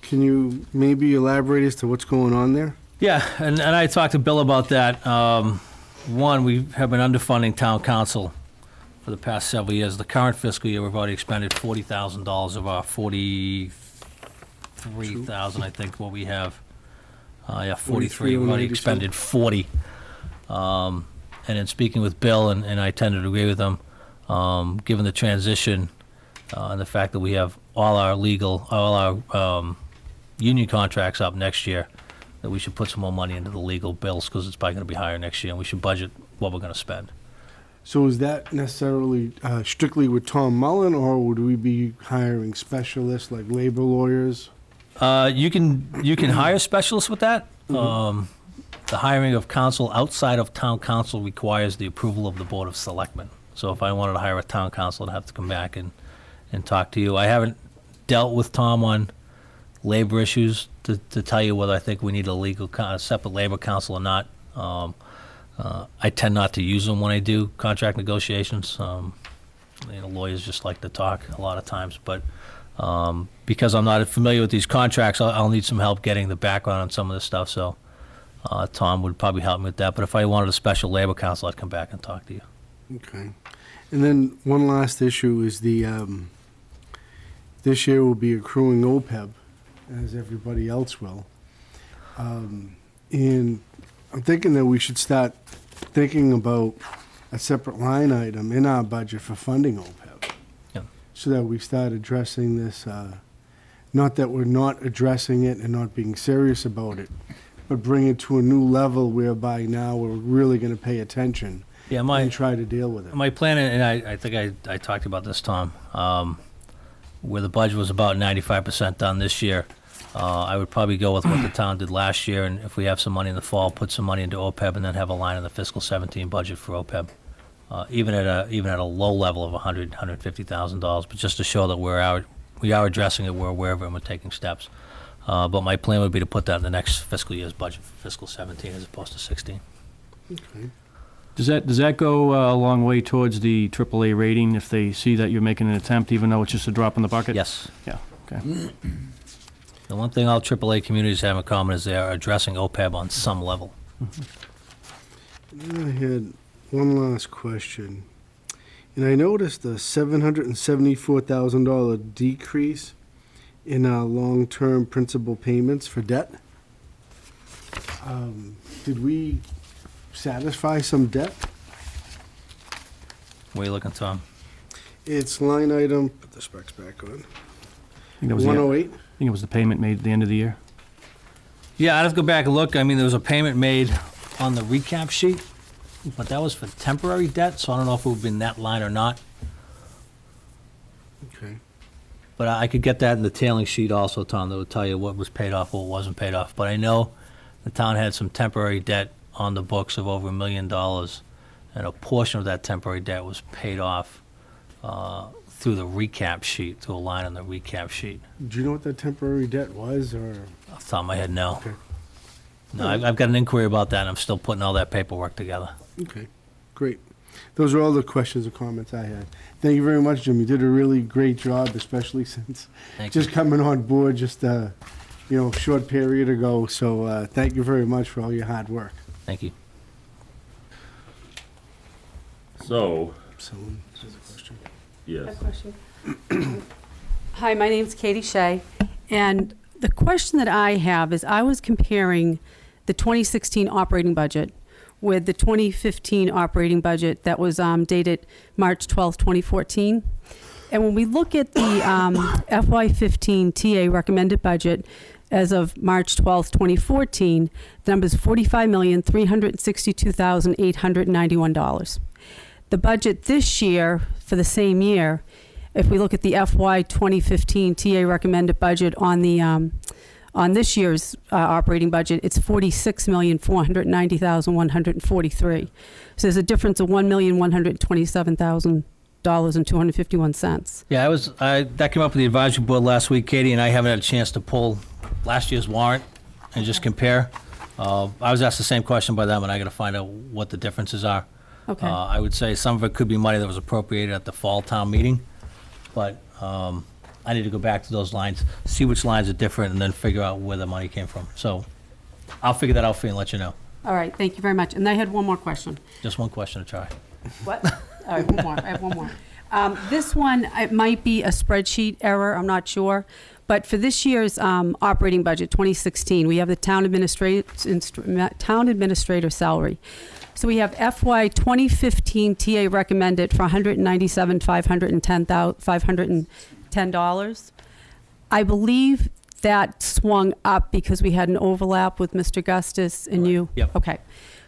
Can you maybe elaborate as to what's going on there? Yeah, and I talked to Bill about that. One, we have been underfunding town council for the past several years. The current fiscal year, we've already expended $40,000 of our 43,000, I think, what we have. 43, we've already expended 40. And in speaking with Bill, and I tend to agree with him, given the transition and the fact that we have all our union contracts up next year, that we should put some more money into the legal bills, because it's probably going to be higher next year, and we should budget what we're going to spend. So is that necessarily strictly with Tom Mullen, or would we be hiring specialists like labor lawyers? You can hire specialists with that. The hiring of counsel outside of town council requires the approval of the Board of Selectmen. So if I wanted to hire a town council, I'd have to come back and talk to you. I haven't dealt with Tom on labor issues to tell you whether I think we need a separate labor council or not. I tend not to use them when I do contract negotiations. Lawyers just like to talk a lot of times, but because I'm not familiar with these contracts, I'll need some help getting the background on some of this stuff. So Tom would probably help me with that. But if I wanted a special labor council, I'd come back and talk to you. Okay. And then one last issue is this year we'll be accruing OPEB, as everybody else will. And I'm thinking that we should start thinking about a separate line item in our budget for funding OPEB. Yeah. So that we start addressing this, not that we're not addressing it and not being serious about it, but bring it to a new level whereby now we're really going to pay attention and try to deal with it. My plan, and I think I talked about this, Tom, where the budget was about 95% done this year. I would probably go with what the town did last year, and if we have some money in the fall, put some money into OPEB, and then have a line in the fiscal 17 budget for OPEB, even at a low level of $150,000, but just to show that we are addressing it, we're aware of it, and we're taking steps. But my plan would be to put that in the next fiscal year's budget for fiscal 17 as opposed to 16. Okay. Does that go a long way towards the AAA rating if they see that you're making an attempt, even though it's just a drop in the bucket? Yes. Yeah. Okay. The one thing all AAA communities have in common is they are addressing OPEB on some level. I had one last question. And I noticed a $774,000 decrease in our long-term principal payments for debt. Did we satisfy some debt? Where are you looking, Tom? It's line item, put the specs back on, I think that was 108. I think it was the payment made at the end of the year. Yeah, I'd have to go back and look. I mean, there was a payment made on the recap sheet, but that was for temporary debt, so I don't know if it would be in that line or not. Okay. But I could get that in the tailing sheet also, Tom, that would tell you what was paid off, what wasn't paid off. But I know the town had some temporary debt on the books of over $1 million, and a portion of that temporary debt was paid off through the recap sheet, through a line on the recap sheet. Do you know what that temporary debt was, or? Off the top of my head, no. Okay. No, I've got an inquiry about that, and I'm still putting all that paperwork together. Okay, great. Those are all the questions and comments I had. Thank you very much, Jim. You did a really great job, especially since Thank you. just coming on board just a short period ago. So thank you very much for all your hard work. Thank you. So, Someone has a question. yes. Question. Hi, my name's Katie Shea, and the question that I have is I was comparing the 2016 operating budget with the 2015 operating budget that was dated March 12, 2014. And when we look at the FY15 TA recommended budget as of March 12, 2014, the number is $45,362,891. The budget this year, for the same year, if we look at the FY 2015 TA recommended budget on the on this year's operating budget, it's $46,490,143. So there's a difference of $1,127,000.251. Yeah, that came up with the advisory board last week, Katie, and I haven't had a chance to pull last year's warrant and just compare. I was asked the same question by them, and I got to find out what the differences are. Okay. I would say some of it could be money that was appropriated at the fall town meeting, but I need to go back to those lines, see which lines are different, and then figure out where the money came from. So I'll figure that out for you and let you know. All right, thank you very much. And I had one more question. Just one question to try. What? All right, one more. I have one more. This one, it might be a spreadsheet error, I'm not sure. But for this year's operating budget, 2016, we have the town administrator salary. So we have FY 2015 TA recommended for $197,510. I believe that swung up because we had an overlap with Mr. Gustis and you. Yep. Okay.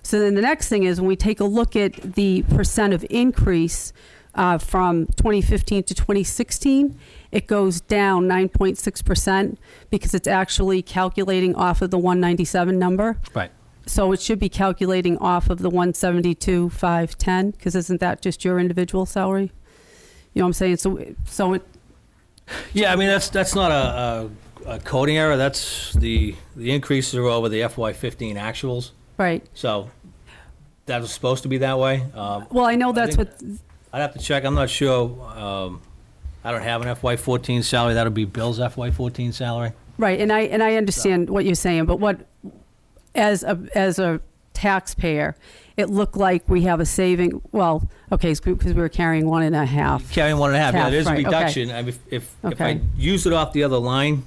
So then the next thing is when we take a look at the percent of increase from 2015 to 2016, it goes down 9.6% because it's actually calculating off of the 197 number. Right. So it should be calculating off of the 172,510, because isn't that just your individual salary? You know what I'm saying? So it. Yeah, I mean, that's not a coding error. That's the increases are over the FY15 actuals. Right. So that was supposed to be that way. Well, I know that's what. I'd have to check. I'm not sure. I don't have an FY14 salary. That'll be Bill's FY14 salary. Right, and I understand what you're saying, but what, as a taxpayer, it looked like we have a saving. Well, okay, because we were carrying 1.5. Carrying 1.5. Yeah, there's a right, reduction. okay. I mean, if Okay. I used it off the other line,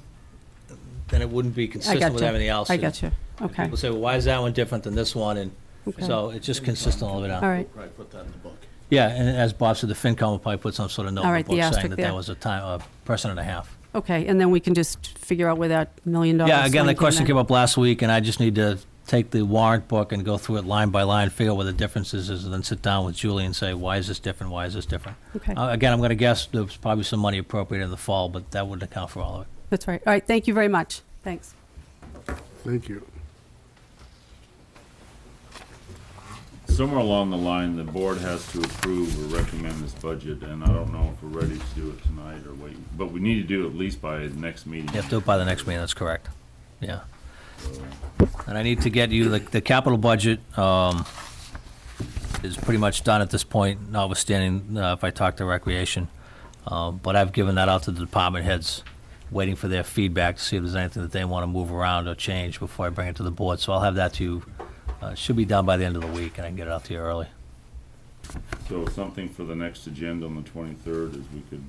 then it wouldn't be consistent with everything else. I got you. And Okay. people say, well, why is that one different than this one? And Okay. so it's just consistent all of it out. All right. Right, put that in the book. Yeah, and as Bob said, the FinCom will probably put some sort of note All in right, the the book saying asterisk that there. that was a person and a half. Okay, and then we can just figure out where that $1 million. Yeah, again, the swing question came came up last week, and I just need to take the warrant book and go through it line by line, figure out what the differences is, and then sit down with Julie and say, why is this different? Why is this different? Okay. Again, I'm going to guess there's probably some money appropriated in the fall, but that wouldn't account for all of it. That's right. All right, thank you very much. Thanks. Thank you. Somewhere along the line, the board has to approve or recommend this budget, and I don't know if we're ready to do it tonight or wait, but we need to do it at least by the next meeting. You have to do it by the next meeting, that's correct. Yeah. And I need to get you, the capital budget is pretty much done at this point, notwithstanding if I talk to Recreation. But I've given that out to the department heads, waiting for their feedback to see if there's anything that they want to move around or change before I bring it to the board. So I'll have that to you. Should be done by the end of the week, and I can get it out to you early. So something for the next agenda on the 23rd is we could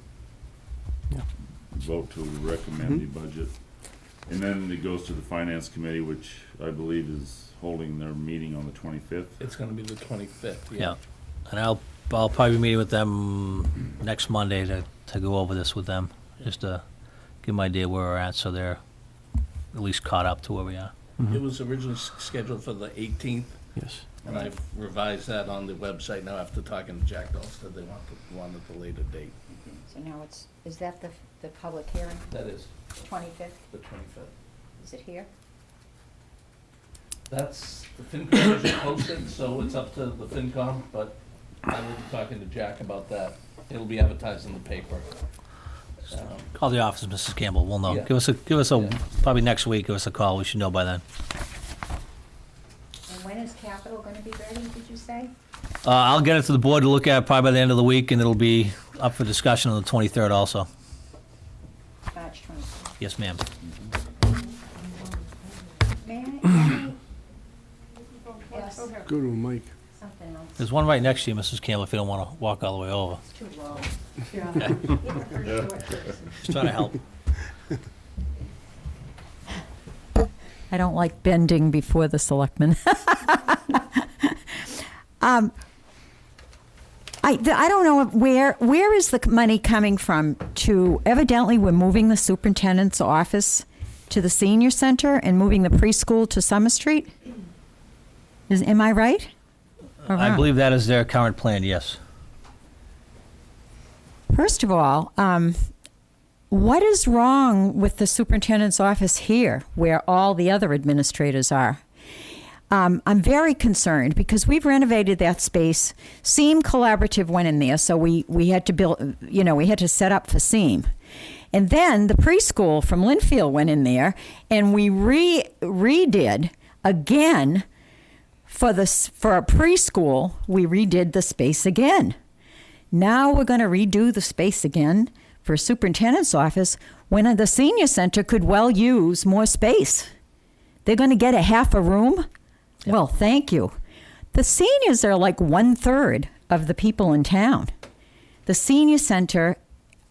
vote to recommend the budget. And then it goes to the Finance Committee, which I believe is holding their meeting on the 25th. It's gonna be the 25th, Yeah. And I'll probably be meeting with them next Monday to go over this with them, just to give them an idea where we're at, so they're at least caught up to where we are. It was originally scheduled for the 18th, Yes. and I've revised that on the website now after talking to Jack Dahlstead. They wanted the later date. So now is that the public hearing, That is 25th? the 25th. Is it here? That's, the FinCom is posted, so it's up to the FinCom, but I will be talking to Jack about that. It'll be advertised in the paper. Call the office, Mrs. Campbell, we'll know. Yeah. Give us Yeah. probably next week, give us a call, we should know by then. And when is capital gonna be ready, did you say? I'll get it to the board to look at probably by the end of the week, and it'll be up for discussion on the 23rd also. March 25th. Yes, ma'am. May I ask Go to a mic. something else? There's one right next to you, Mrs. Campbell, if you don't want to walk all the way over. It's too low. Yeah. Even for a short person. Just trying to help. I don't like bending before the selectmen. I don't know where is the money coming from to, evidently we're moving the superintendent's office to the senior center and moving the preschool to Summer Street? Am I right? Or I wrong? believe that is their current plan, yes. First of all, what is wrong with the superintendent's office here where all the other administrators are? I'm very concerned because we've renovated that space. SEAM Collaborative went in there, so we had to build, we had to set up for SEAM. And then the preschool from Lynnfield went in there, and we redid again for a preschool. We redid the space again. Now we're going to redo the space again for a superintendent's office when the senior center could well use more space. They're going to get a half a room. Yep. Well, thank you. The seniors are like 1/3 of the people in town. The senior center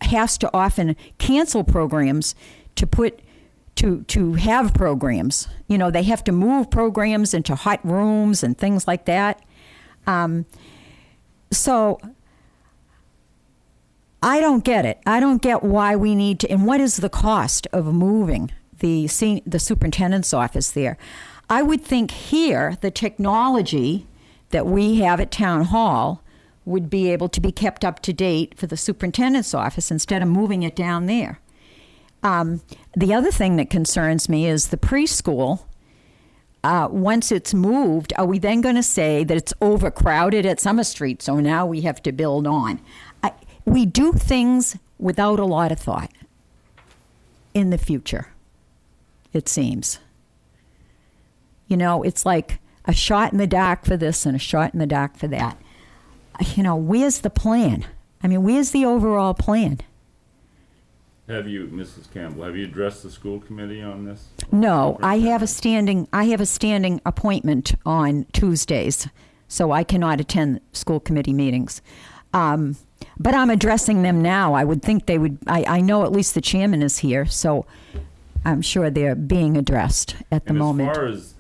has to often cancel programs to have programs. They have to move programs into hot rooms and things like that. So I don't get it. I don't get why we need to, and what is the cost of moving the superintendent's office there? I would think here the technology that we have at Town Hall would be able to be kept up to date for the superintendent's office instead of moving it down there. The other thing that concerns me is the preschool. Once it's moved, are we then going to say that it's overcrowded at Summer Street, so now we have to build on? We do things without a lot of thought in the future, it seems. It's like a shot in the dark for this and a shot in the dark for that. Where's the plan? Where's the overall plan? Have you, Mrs. Campbell, addressed the school committee on this? No, I have a standing appointment on Tuesdays, so I cannot attend school committee meetings. But I'm addressing them now. I would think they would. I know at least the chairman is here, so I'm sure they're being addressed at the moment. As far as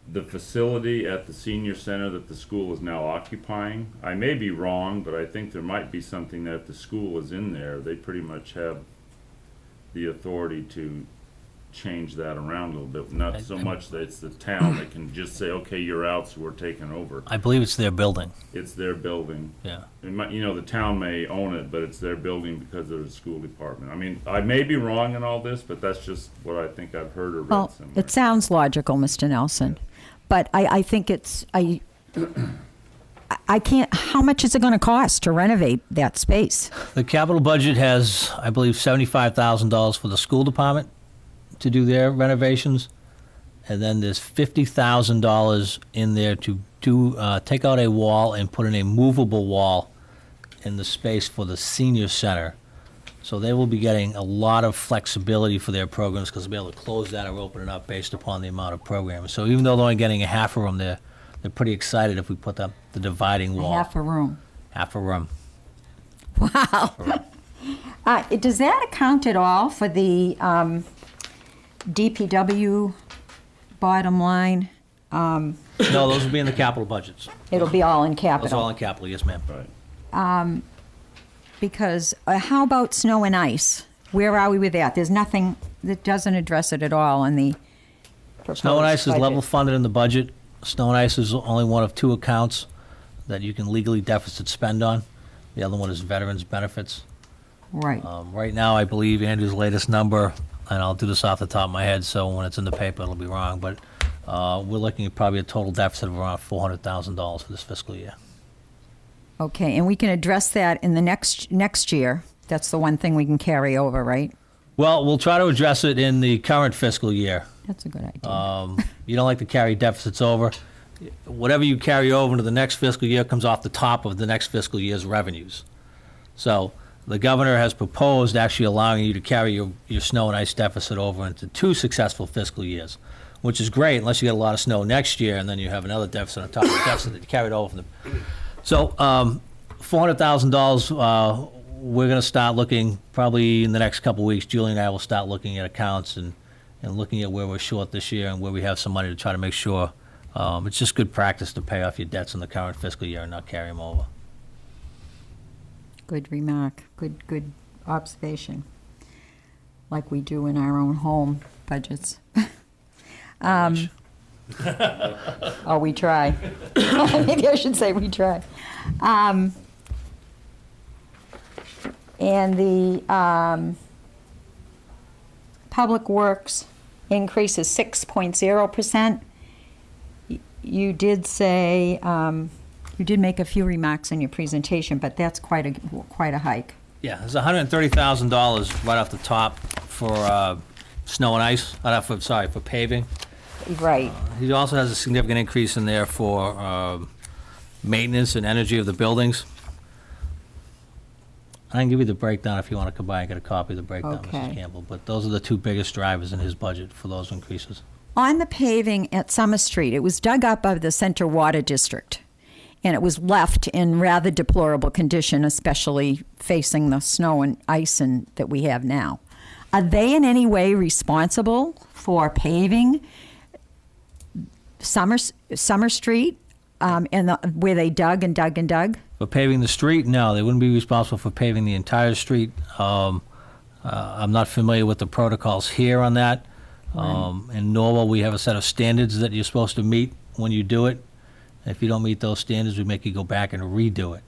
the facility at the senior center that the school is now occupying, I may be wrong, but I think there might be something that if the school is in there, they pretty much have the authority to change that around a little bit. Not so much that it's the town that can just say, okay, you're out, so we're taking over. I believe it's their building. It's their building. Yeah. It might, the town may own it, but it's their building because of the school department. I may be wrong in all this, but that's just what I think I've heard or read Well, somewhere. it sounds logical, Mr. Nelson, but I think I can't. How much is it going to cost to renovate that space? The capital budget has, I believe, $75,000 for the school department to do their renovations, and then there's $50,000 in there to take out a wall and put in a movable wall in the space for the senior center. So they will be getting a lot of flexibility for their programs because they'll be able to close that or open it up based upon the amount of programs. So even though they're only getting a half a room, they're pretty excited if we put up the dividing wall. Half a room. Half a room. Wow. Does that account at all for the DPW bottom line? No, those will be in the capital budgets. It'll be all in Those capital. are all in capital, yes, ma'am. Right. Because how about snow and ice? Where are we with that? There's nothing that doesn't address it at all in the proposed Snow and ice is budget. level funded in the budget. Snow and ice is only one of two accounts that you can legally deficit spend on. The other one is veterans benefits. Right. Right now, I believe Andrew's latest number, and I'll do this off the top of my head, so when it's in the paper, it'll be wrong, but we're looking at probably a total deficit of around $400,000 for this fiscal year. Okay, and we can address that in the next year. That's the one thing we can carry over, right? Well, we'll try to address it in the current fiscal year. That's a good idea. You don't like to carry deficits over. Whatever you carry over into the next fiscal year comes off the top of the next fiscal year's revenues. So the governor has proposed actually allowing you to carry your snow and ice deficit over into 2 successful fiscal years, which is great unless you get a lot of snow next year and then you have another deficit on top of the deficit that you carried over from the. So $400,000, we're going to start looking probably in the next couple of weeks. Julie and I will start looking at accounts and looking at where we're short this year and where we have some money to try to make sure It's just good practice to pay off your debts in the current fiscal year and not carry them over. Good remark. Good observation. Like we do in our own home budgets. Oh, we try. Maybe I should say we try. And the Public Works increase is 6.0%. You did say, you did make a few remarks in your presentation, but that's quite a hike. Yeah, there's $130,000 right off the top for snow and ice, for paving. Right. He also has a significant increase in there for maintenance and energy of the buildings. I can give you the breakdown if you want to come by and get a copy of the breakdown, Okay. Mrs. Campbell. But those are the two biggest drivers in his budget for those increases. On the paving at Summer Street, it was dug up by the Center Water District, and it was left in rather deplorable condition, especially facing the snow and ice that we have now. Are they in any way responsible for paving Summer Street, where they dug and dug and dug? For paving the street, no, they wouldn't be responsible for paving the entire street. I'm not familiar with the protocols here on that. In Norwell, we have a set of standards that you're supposed to meet when you do it. If you don't meet those standards, we make you go back and redo it.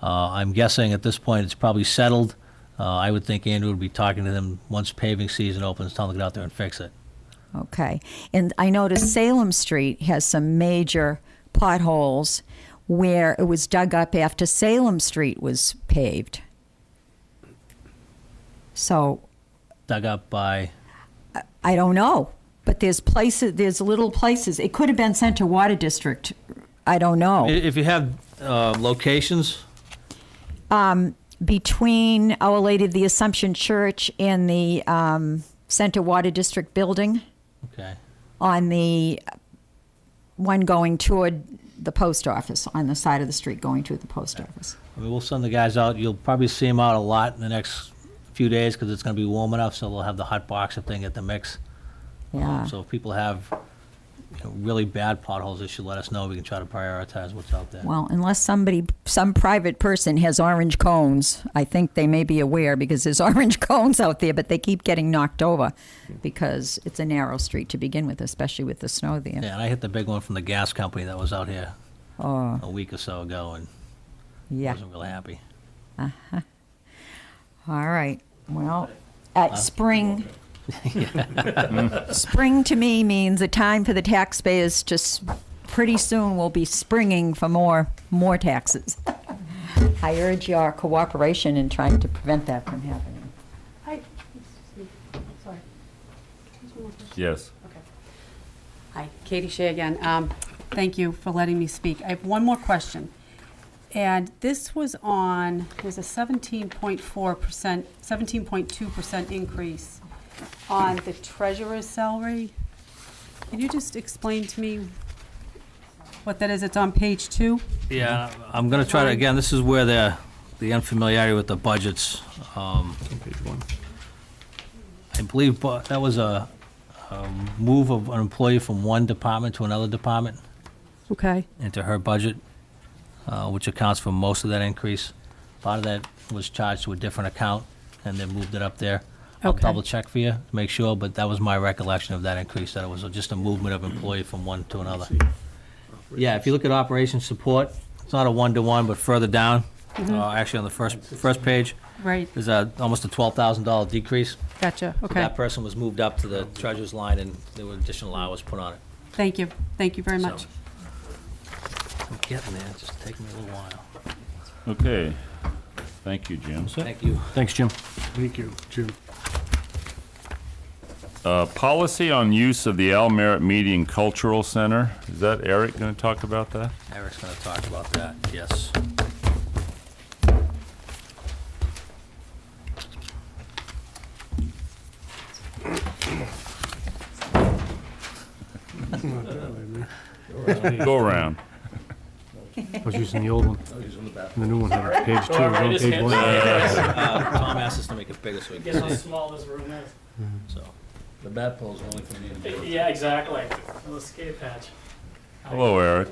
I'm guessing at this point it's probably settled. I would think Andrew would be talking to them once paving season opens, telling them to get out there and fix it. Okay. And I noticed Salem Street has some major potholes where it was dug up after Salem Street was paved. So Dug up by, I don't know, but there's little places. It could have been Center Water District. I don't know. if you have locations, Between Our Lady of the Assumption Church and the Center Water District building, okay. on the one going toward the post office, on the side of the street going to the post office. I mean, we'll send the guys out. You'll probably see them out a lot in the next few days because it's going to be warm enough, so they'll have the hot box if they can get the mix. Yeah. So if people have really bad potholes, they should let us know. We can try to prioritize what's out there. Well, unless some private person has orange cones, I think they may be aware because there's orange cones out there, but they keep getting knocked over because it's a narrow street to begin with, especially with the snow there. Yeah, and I hit the big one from the gas company that was out here Oh, a week or so ago and yeah. wasn't really happy. All right. Well, spring. Spring to me means a time for the taxpayers to pretty soon will be springing for more taxes. I urge your cooperation in trying to prevent that from happening. Sorry. Yes. Hi, Katie Shea again. Thank you for letting me speak. I have one more question. And this was on, there's a 17.4%, 17.2% increase on the treasurer's salary. Can you just explain to me what that is? It's on page 2? Yeah, I'm going to try to, again, this is where the unfamiliarity with the budgets. Page 1. I believe that was a move of an employee from one department to another department Okay. into her budget, which accounts for most of that increase. Part of that was charged to a different account and then moved it up there. I'll Okay. double check for you to make sure, but that was my recollection of that increase, that it was just a movement of employee from one to another. Yeah, if you look at operations support, it's not a one-to-one, but further down, actually on the first page, Right. there's almost a $12,000 decrease. Gotcha. Okay. That person was moved up to the treasurer's line and there were additional hours put on it. Thank you. Thank you very much. So, I'm getting there, it's just taking me a little while. Okay. Thank you, Jim. Thank you. Thanks, Jim. Thank you, Jim. Policy on use of the Al Merritt Media and Cultural Center. Is that Eric going to talk about that? Eric's gonna talk about that, yes. Go around. I was using the old one. And the new one had page 2, on page 1. Tom asked us to make it bigger so we Guess can how see it. small this room is. So, the bat pole's only for me to do. Yeah, exactly. A little skate patch. Hello, Eric.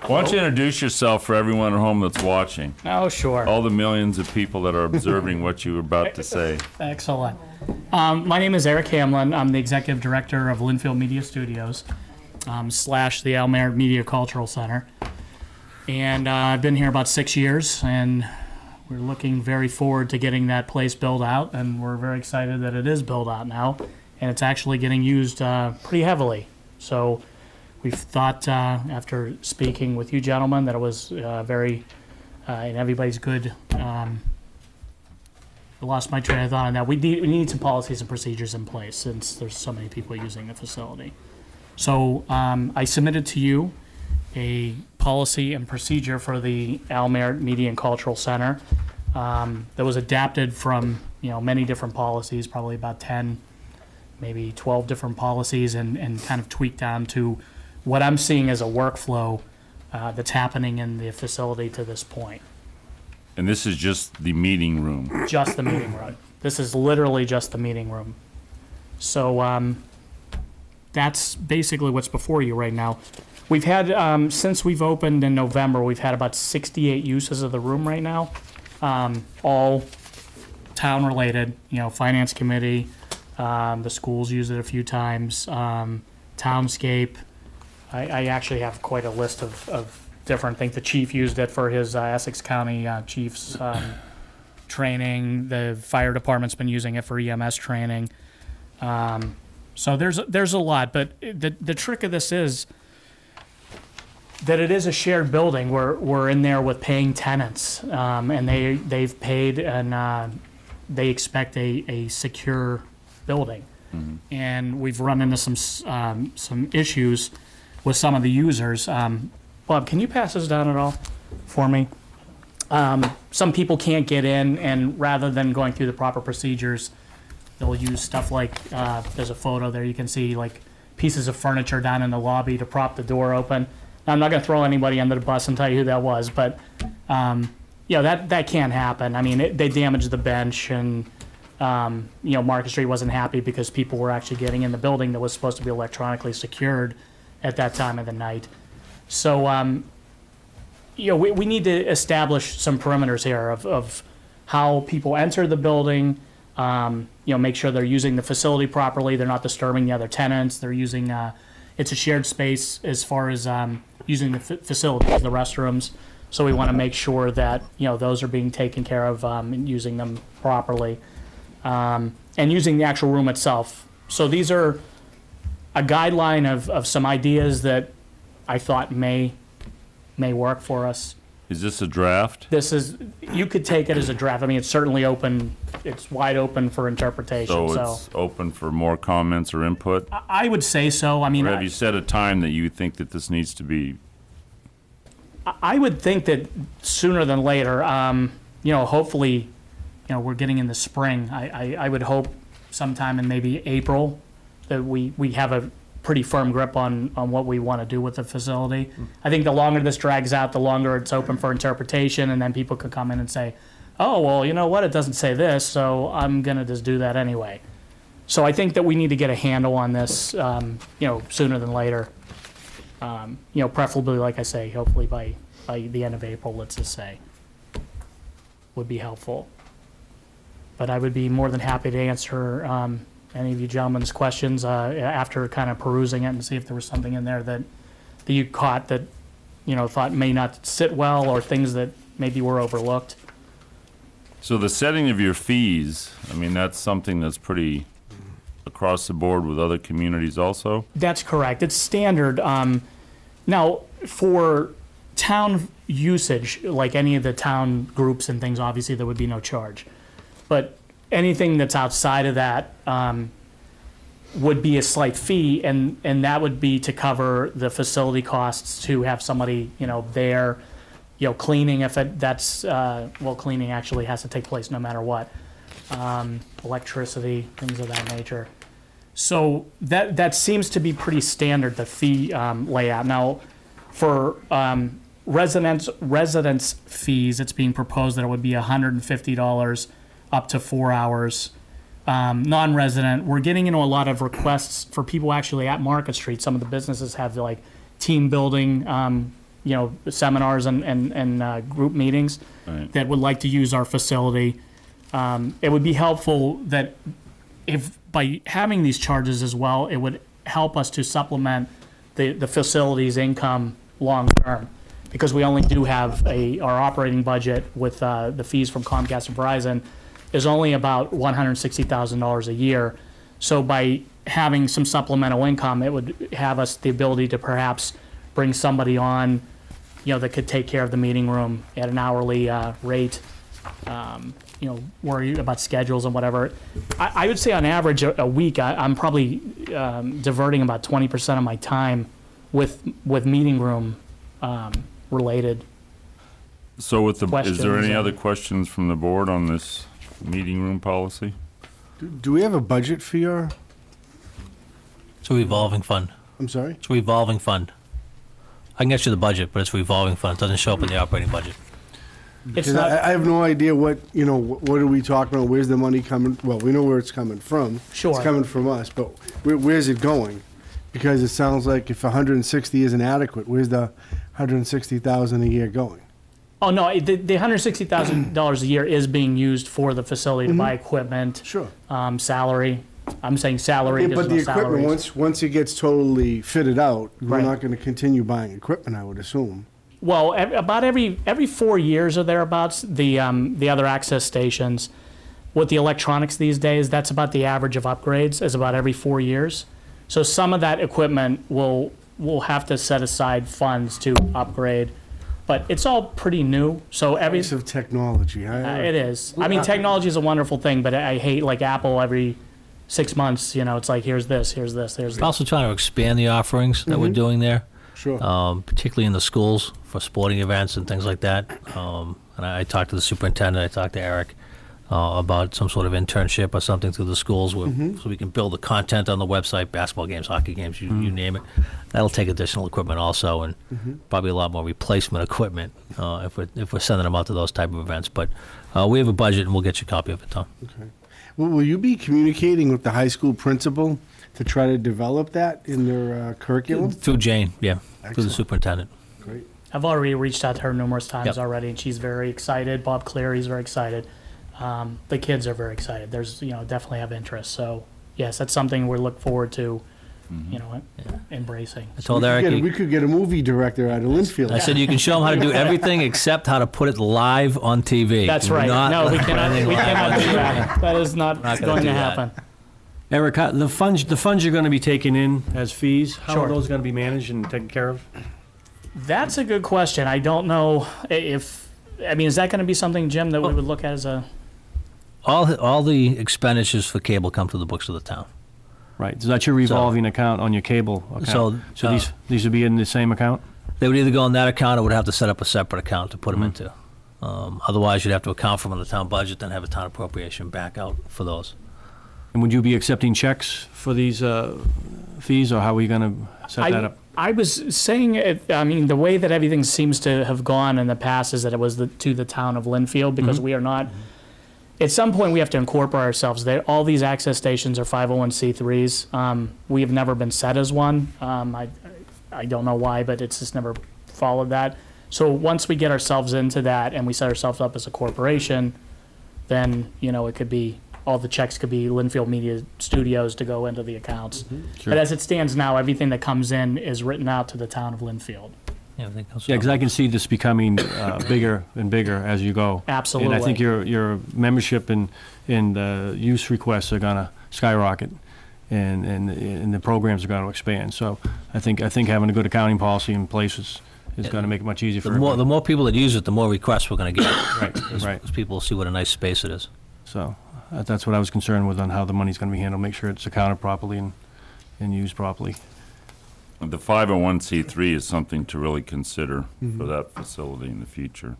Why don't you introduce yourself for everyone at home that's watching? Oh, sure. All the millions of people that are observing what you were about to say. Excellent. My name is Eric Hamlin. I'm the executive director of Lynnfield Media Studios, / the Almere Media Cultural Center. And I've been here about 6 years, and we're looking very forward to getting that place built out, and we're very excited that it is built out now, and it's actually getting used pretty heavily. So we've thought, after speaking with you gentlemen, that it was very, in everybody's good. I lost my train of thought on that. We need some policies and procedures in place since there's so many people using the facility. So I submitted to you a policy and procedure for the Almere Media and Cultural Center that was adapted from many different policies, probably about 10, maybe 12 different policies, and kind of tweaked down to what I'm seeing as a workflow that's happening in the facility to this point. And this is just the meeting room. Just the meeting room. This is literally just the meeting room. So that's basically what's before you right now. We've had, since we've opened in November, we've had about 68 uses of the room right now, all town-related, finance committee, the schools use it a few times, Townscape. I actually have quite a list of different things. The chief used it for his Essex County chief's training. The fire department's been using it for EMS training. So there's a lot, but the trick of this is that it is a shared building. We're in there with paying tenants, and they've paid, and they expect a secure building. Mm-hmm. And we've run into some issues with some of the users. Bob, can you pass this down at all for me? Some people can't get in, and rather than going through the proper procedures, they'll use stuff like, there's a photo there, you can see like pieces of furniture down in the lobby to prop the door open. Now, I'm not going to throw anybody under the bus and tell you who that was, but that can't happen. I mean, they damaged the bench, and Market Street wasn't happy because people were actually getting in the building that was supposed to be electronically secured at that time of the night. So, we need to establish some perimeters here of how people enter the building, make sure they're using the facility properly, they're not disturbing the other tenants, they're using, it's a shared space as far as using the facilities, the restrooms. So we want to make sure that, those are being taken care of and using them properly. And using the actual room itself. So these are a guideline of some ideas that I thought may work for us. Is this a draft? You could take it as a draft. I mean, it's certainly open, it's wide open for interpretation. So it's open for more comments or input? I would say so. I mean, or have you set a time that you think that this needs to be? I would think that sooner than later, hopefully, we're getting in the spring. I would hope sometime in maybe April that we have a pretty firm grip on what we want to do with the facility. I think the longer this drags out, the longer it's open for interpretation, and then people could come in and say, oh, well, you know what, it doesn't say this, so I'm going to just do that anyway. So I think that we need to get a handle on this, sooner than later. Preferably, like I say, hopefully by the end of April, let's just say, would be helpful. But I would be more than happy to answer any of you gentlemen's questions after kind of perusing it and see if there was something in there that you caught that, thought may not sit well, or things that maybe were overlooked. So the setting of your fees, I mean, that's something that's pretty across the board with other communities also? That's correct. It's standard. Now, for town usage, like any of the town groups and things, obviously there would be no charge. But anything that's outside of that would be a slight fee, and that would be to cover the facility costs to have somebody, there, cleaning if cleaning actually has to take place no matter what. Electricity, things of that nature. So that seems to be pretty standard, the fee layout. Now, for residence fees, it's being proposed that it would be $150 up to 4 hours. Non-resident, we're getting into a lot of requests for people actually at Market Street. Some of the businesses have team building, seminars and group meetings Right. that would like to use our facility. It would be helpful that if by having these charges as well, it would help us to supplement the facility's income long term, because we only do have our operating budget with the fees from Comcast and Verizon is only about $160,000 a year. So by having some supplemental income, it would have us the ability to perhaps bring somebody on, that could take care of the meeting room at an hourly rate, worry about schedules and whatever. I would say on average a week, I'm probably diverting about 20% of my time with meeting room related. So is there Questions any and- other questions from the board on this meeting room policy? Do we have a budget for your, It's a revolving fund. I'm sorry? It's a revolving fund. I can get you the budget, but it's a revolving fund. It doesn't show up in the operating budget. It's Because not, I have no idea what are we talking about? Where's the money coming? Well, we know where it's coming from. Sure. It's coming from us, but where's it going? Because it sounds like if 160 isn't adequate, where's the 160,000 a year going? oh no, the $160,000 a year is being used for the facility to buy equipment, Sure. Salary. I'm saying salary. Yeah, there's but no the equipment, salaries. once it gets totally fitted out, we're Right. not going to continue buying equipment, I would assume. Well, about every 4 years or thereabouts, the other access stations, with the electronics these days, that's about the average of upgrades, is about every 4 years. So some of that equipment we'll have to set aside funds to upgrade, but it's all pretty new. So every Piece of technology. it is. I mean, technology is a wonderful thing, but I hate like Apple every 6 months. It's like here's this, here's this, here's We're this. also trying to expand the offerings that we're doing there, Sure. particularly in the schools for sporting events and things like that. And I talked to the superintendent, I talked to Eric about some sort of internship or something through the schools so we can build the content on the website, basketball games, hockey games, you name it. That'll take additional equipment also, and probably a lot more replacement equipment if we're sending them out to those type of events. But we have a budget, and we'll get you a copy of it, Tom. Okay. Well, will you be communicating with the high school principal to try to develop that in their curriculum? Through Jane, yeah, through the Excellent. superintendent. Great. I've already reached out to her numerous times Yep. already, and she's very excited. Bob Cleary's very excited. The kids are very excited. There's, definitely have interest. So yes, that's something we look forward to, embracing. I told Eric, We could get a movie director out of Lynnfield. I said you can show them how to do everything except how to put it live on TV. That's Do right. not No, we put cannot. anything We live cannot on do TV. that. That is not Not gonna going do to that. happen. Eric, the funds you're going to be taking in as fees, how Sure. are those going to be managed and taken care of? That's a good question. I don't know if. I mean, is that going to be something, Jim, that we would look at as a? All the expenditures for cable come to the books of the town. Right, so that's your revolving account on your cable account. So, These would be in the same account? They would either go in that account or would have to set up a separate account to put them into. Otherwise, you'd have to account for them in the town budget, then have a town appropriation back out for those. And would you be accepting checks for these fees, or how are you going to set that up? I was saying, I mean, the way that everything seems to have gone in the past is that it was to the town of Lynnfield, because we are not. At some point, we have to incorporate ourselves. All these access stations are 501c3s. We have never been set as one. I don't know why, but it's just never followed that. So once we get ourselves into that and we set ourselves up as a corporation, then, it could be, all the checks could be Lynnfield Media Studios to go into the accounts. Sure. But as it stands now, everything that comes in is written out to the town of Lynnfield. Yeah, everything comes Yeah, from- because I can see this becoming bigger and bigger as you go. Absolutely. And I think your membership and use requests are going to skyrocket, and the programs are going to expand. So I think having a good accounting policy in place is going to make it much easier for the more everybody. people that use it, the more requests we're going to get. Right, right. Because people will see what a nice space it is. So that's what I was concerned with, on how the money's going to be handled, make sure it's accounted properly and used properly. The 501c3 is something to really consider for that facility in the future.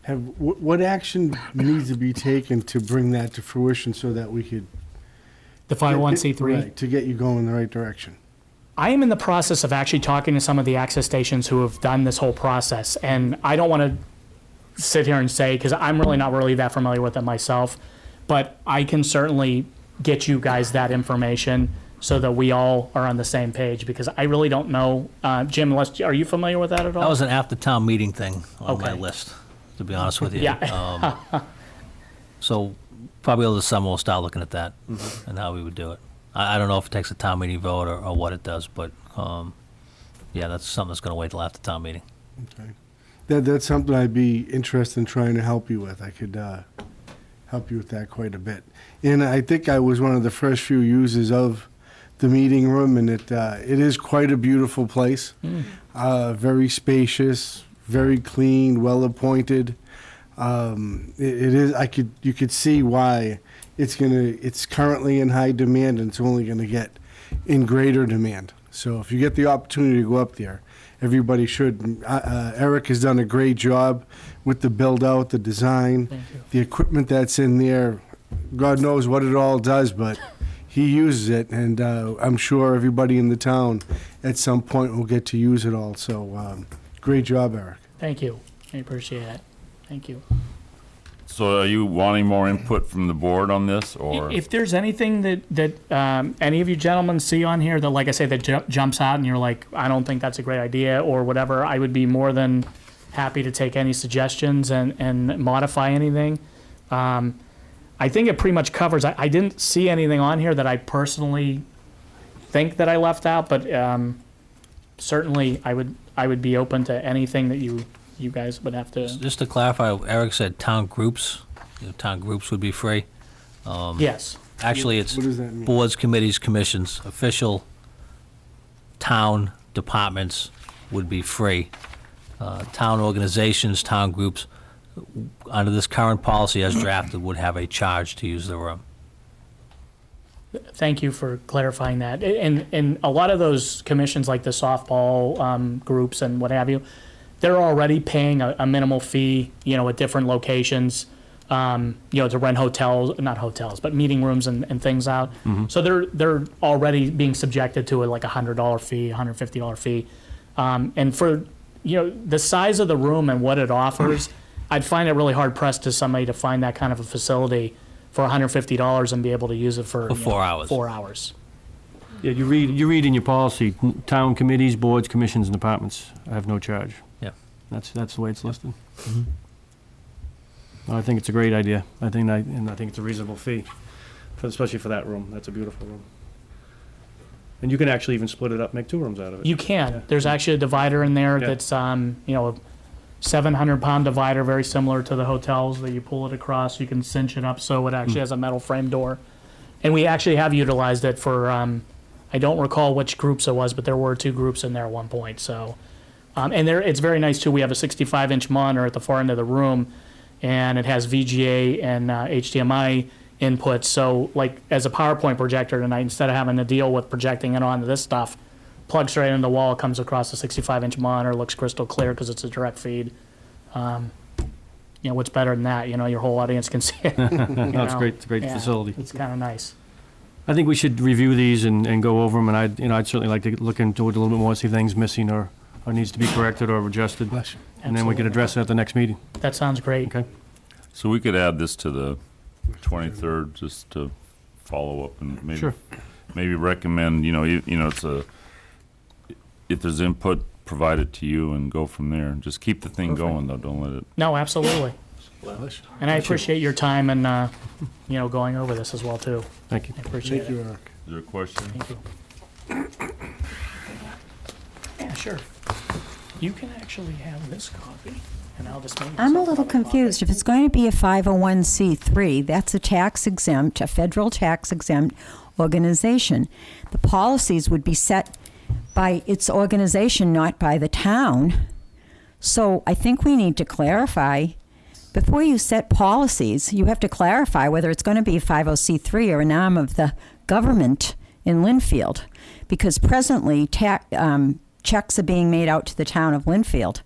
What action needs to be taken to bring that to fruition so that we could The 501c3. Right, to get you going in the right direction? I am in the process of actually talking to some of the access stations who have done this whole process, and I don't want to sit here and say, because I'm really not really that familiar with it myself, but I can certainly get you guys that information so that we all are on the same page, because I really don't know, Jim, are you familiar with that at all? That was an after-town meeting thing on my Okay. list, to be honest with you. Yeah. So probably over the summer, we'll start looking at that and how we would do it. I don't know if it takes a town meeting vote or what it does, but, yeah, that's something that's gonna wait till after town meeting. Okay. That's something I'd be interested in trying to help you with. I could help you with that quite a bit. And I think I was one of the first few users of the meeting room, and it is quite a beautiful place. Very spacious, very clean, well appointed. It is. You could see why it's currently in high demand, and it's only going to get in greater demand. So if you get the opportunity to go up there, everybody should. Eric has done a great job with the build out, the design, the equipment that's in there. God knows what it all does, but he uses it, and I'm sure everybody in the town at some point will get to use it all. So great job, Eric. Thank you. I appreciate it. Thank you. So are you wanting more input from the board on this, or? If there's anything that any of you gentlemen see on here that, like I say, that jumps out and you're like, I don't think that's a great idea or whatever, I would be more than happy to take any suggestions and modify anything. I think it pretty much covers. I didn't see anything on here that I personally think that I left out, but certainly I would be open to anything that you guys would have to. Just to clarify, Eric said town groups. Town groups would be free. Yes. Actually, it's What does that mean? boards, committees, commissions, official town departments would be free. Town organizations, town groups, under this current policy as drafted, would have a charge to use the room. Thank you for clarifying that. And a lot of those commissions, like the softball groups and what have you, they're already paying a minimal fee, at different locations, to rent not hotels, but meeting rooms and things out. So they're already being subjected to like $100 fee, $150 fee. And for, the size of the room and what it offers, I'd find it really hard pressed to somebody to find that kind of a facility for $150 and be able to use it for 4 hours. 4 hours. Yeah, you read in your policy, town committees, boards, commissions, and departments have no charge. Yeah. That's the way it's listed. I think it's a great idea. I think it's a reasonable fee, especially for that room. That's a beautiful room. And you can actually even split it up, make 2 rooms out of it. You can. Yeah. There's actually a divider in there Yeah. that's, a 700-pound divider, very similar to the hotels that you pull it across. You can cinch it up so it actually has a metal frame door. And we actually have utilized it for, I don't recall which groups it was, but there were 2 groups in there at one point. So, and it's very nice too. We have a 65-inch monitor at the far end of the room, and it has VGA and HDMI inputs. So, like as a PowerPoint projector tonight, instead of having to deal with projecting it onto this stuff, plugs right into the wall, comes across a 65-inch monitor, looks crystal clear because it's a direct feed. What's better than that? Your whole audience can see it. No, it's great. It's a great Yeah, facility. It's kind of nice. I think we should review these and go over them, and I'd certainly like to look into it a little bit more, see if things missing or needs to be corrected or adjusted. Bless you. And then we can address it at the next meeting. That sounds great. Okay. So we could add this to the 23rd just to follow up and maybe recommend, it's if there's input, provide it to you and go from there. Just keep the thing going though, don't let it. No, absolutely. And I appreciate your time and, going over this as well too. Thank you. I appreciate Thank you, it. Eric. Is there a question? Thank you. Yeah, sure. You can actually have this copy, and I'll just make I'm a myself little another copy. confused. If it's going to be a 501c3, that's a federal tax exempt organization. The policies would be set by its organization, not by the town. So I think we need to clarify, before you set policies, you have to clarify whether it's going to be a 50c3 or an arm of the government in Lynnfield. Because presently, checks are being made out to the town of Lynnfield.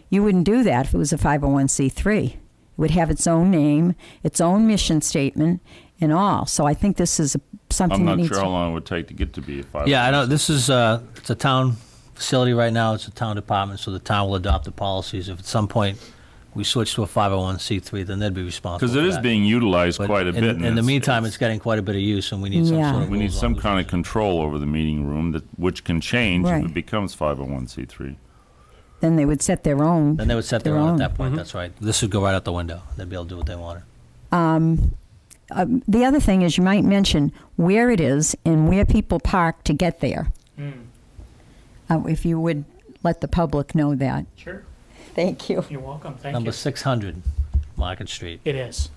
You wouldn't do that if it was a 501c3. It would have its own name, its own mission statement, and all. So I think this is something I'm that not needs sure to... how long it would take to get to be a 5. Yeah, I know, this is, it's a town facility right now, it's a town department, so the town will adopt the policies. If at some point we switch to a 501c3, then they'd be responsible Because it for is that. being utilized But quite a bit. in the meantime, it's getting quite a bit of use, and we need some Yeah. sort of We need rules on some who's kind of using it. control over the meeting room, which can change if Right. it becomes 501c3. Then they would set their own. Then they would set their own at that point, that's right. This would go right out the window. They'd be able to do what they wanted. The other thing is you might mention where it is and where people park to get there. If you would let the public know that. Sure. Thank you. You're welcome. Thank Number you. 600 Market Street. It is.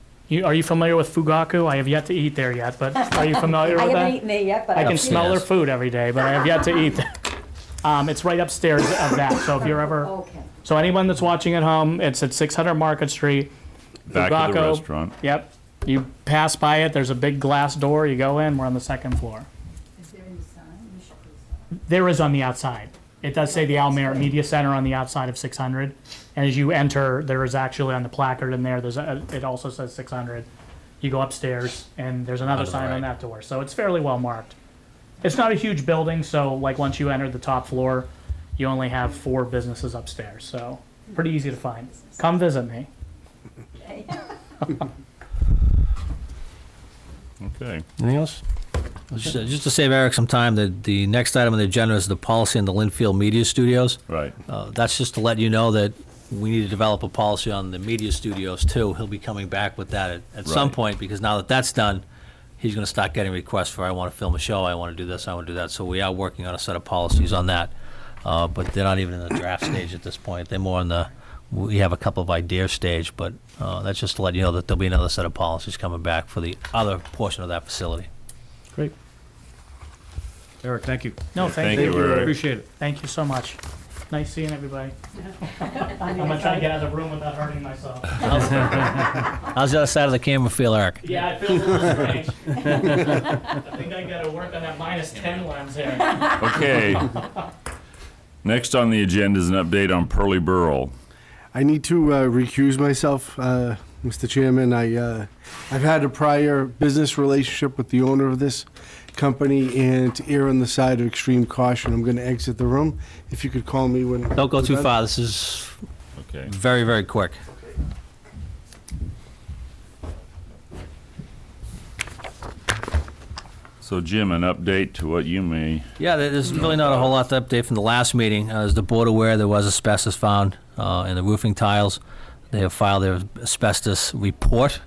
Are you familiar with Fugaku? I have yet to eat there yet, but are you familiar with that? there yet, but I can smell their Upstairs. food every day, but I have yet to eat there. It's right upstairs of that, so if you're ever, Okay. so anyone that's watching at home, it's at 600 Market Street. Back of the Fugaku. restaurant. Yep. You pass by it, there's a big glass door, you go in, we're on the second floor. There is on the outside. It does say the Almere Media Center on the outside of 600. And as you enter, there is actually on the placard in there, it also says 600. You go upstairs, and there's another Under the sign on right. that door. So it's fairly well marked. It's not a huge building, so like once you enter the top floor, you only have 4 businesses upstairs. So pretty easy to find. Come visit me. Okay. Anything else? Just to save Eric some time, the next item on the agenda is the policy on the Lynnfield Media Studios. Right. That's just to let you know that we need to develop a policy on the media studios too. He'll be coming back with that at some Right. point, because now that that's done, he's going to start getting requests for, I want to film a show, I want to do this, I want to do that. So we are working on a set of policies on that. But they're not even in the draft stage at this point. They're more in we have a couple of idea stage, but that's just to let you know that there'll be another set of policies coming back for the other portion of that facility. Great. Eric, thank you. No, Thank thank you. you, Eric. Appreciate it. Thank you so much. Nice seeing everybody. I'm gonna try to get out of the room without hurting myself. How's the other side of the camera feel, Eric? Yeah, it feels a little strange. I think I gotta work on that -10 lens here. Okay. Next on the agenda is an update on Pearly Burl. I need to recuse myself, Mr. Chairman. I've had a prior business relationship with the owner of this company, and to err on the side of extreme caution, I'm going to exit the room. If you could call me when... Don't go too done. far. This is Okay. very, very quick. So Jim, an update to what you may. Yeah, there's really not a whole lot to update from the last meeting. As the board aware, there was asbestos found in the roofing tiles. They have filed their asbestos report.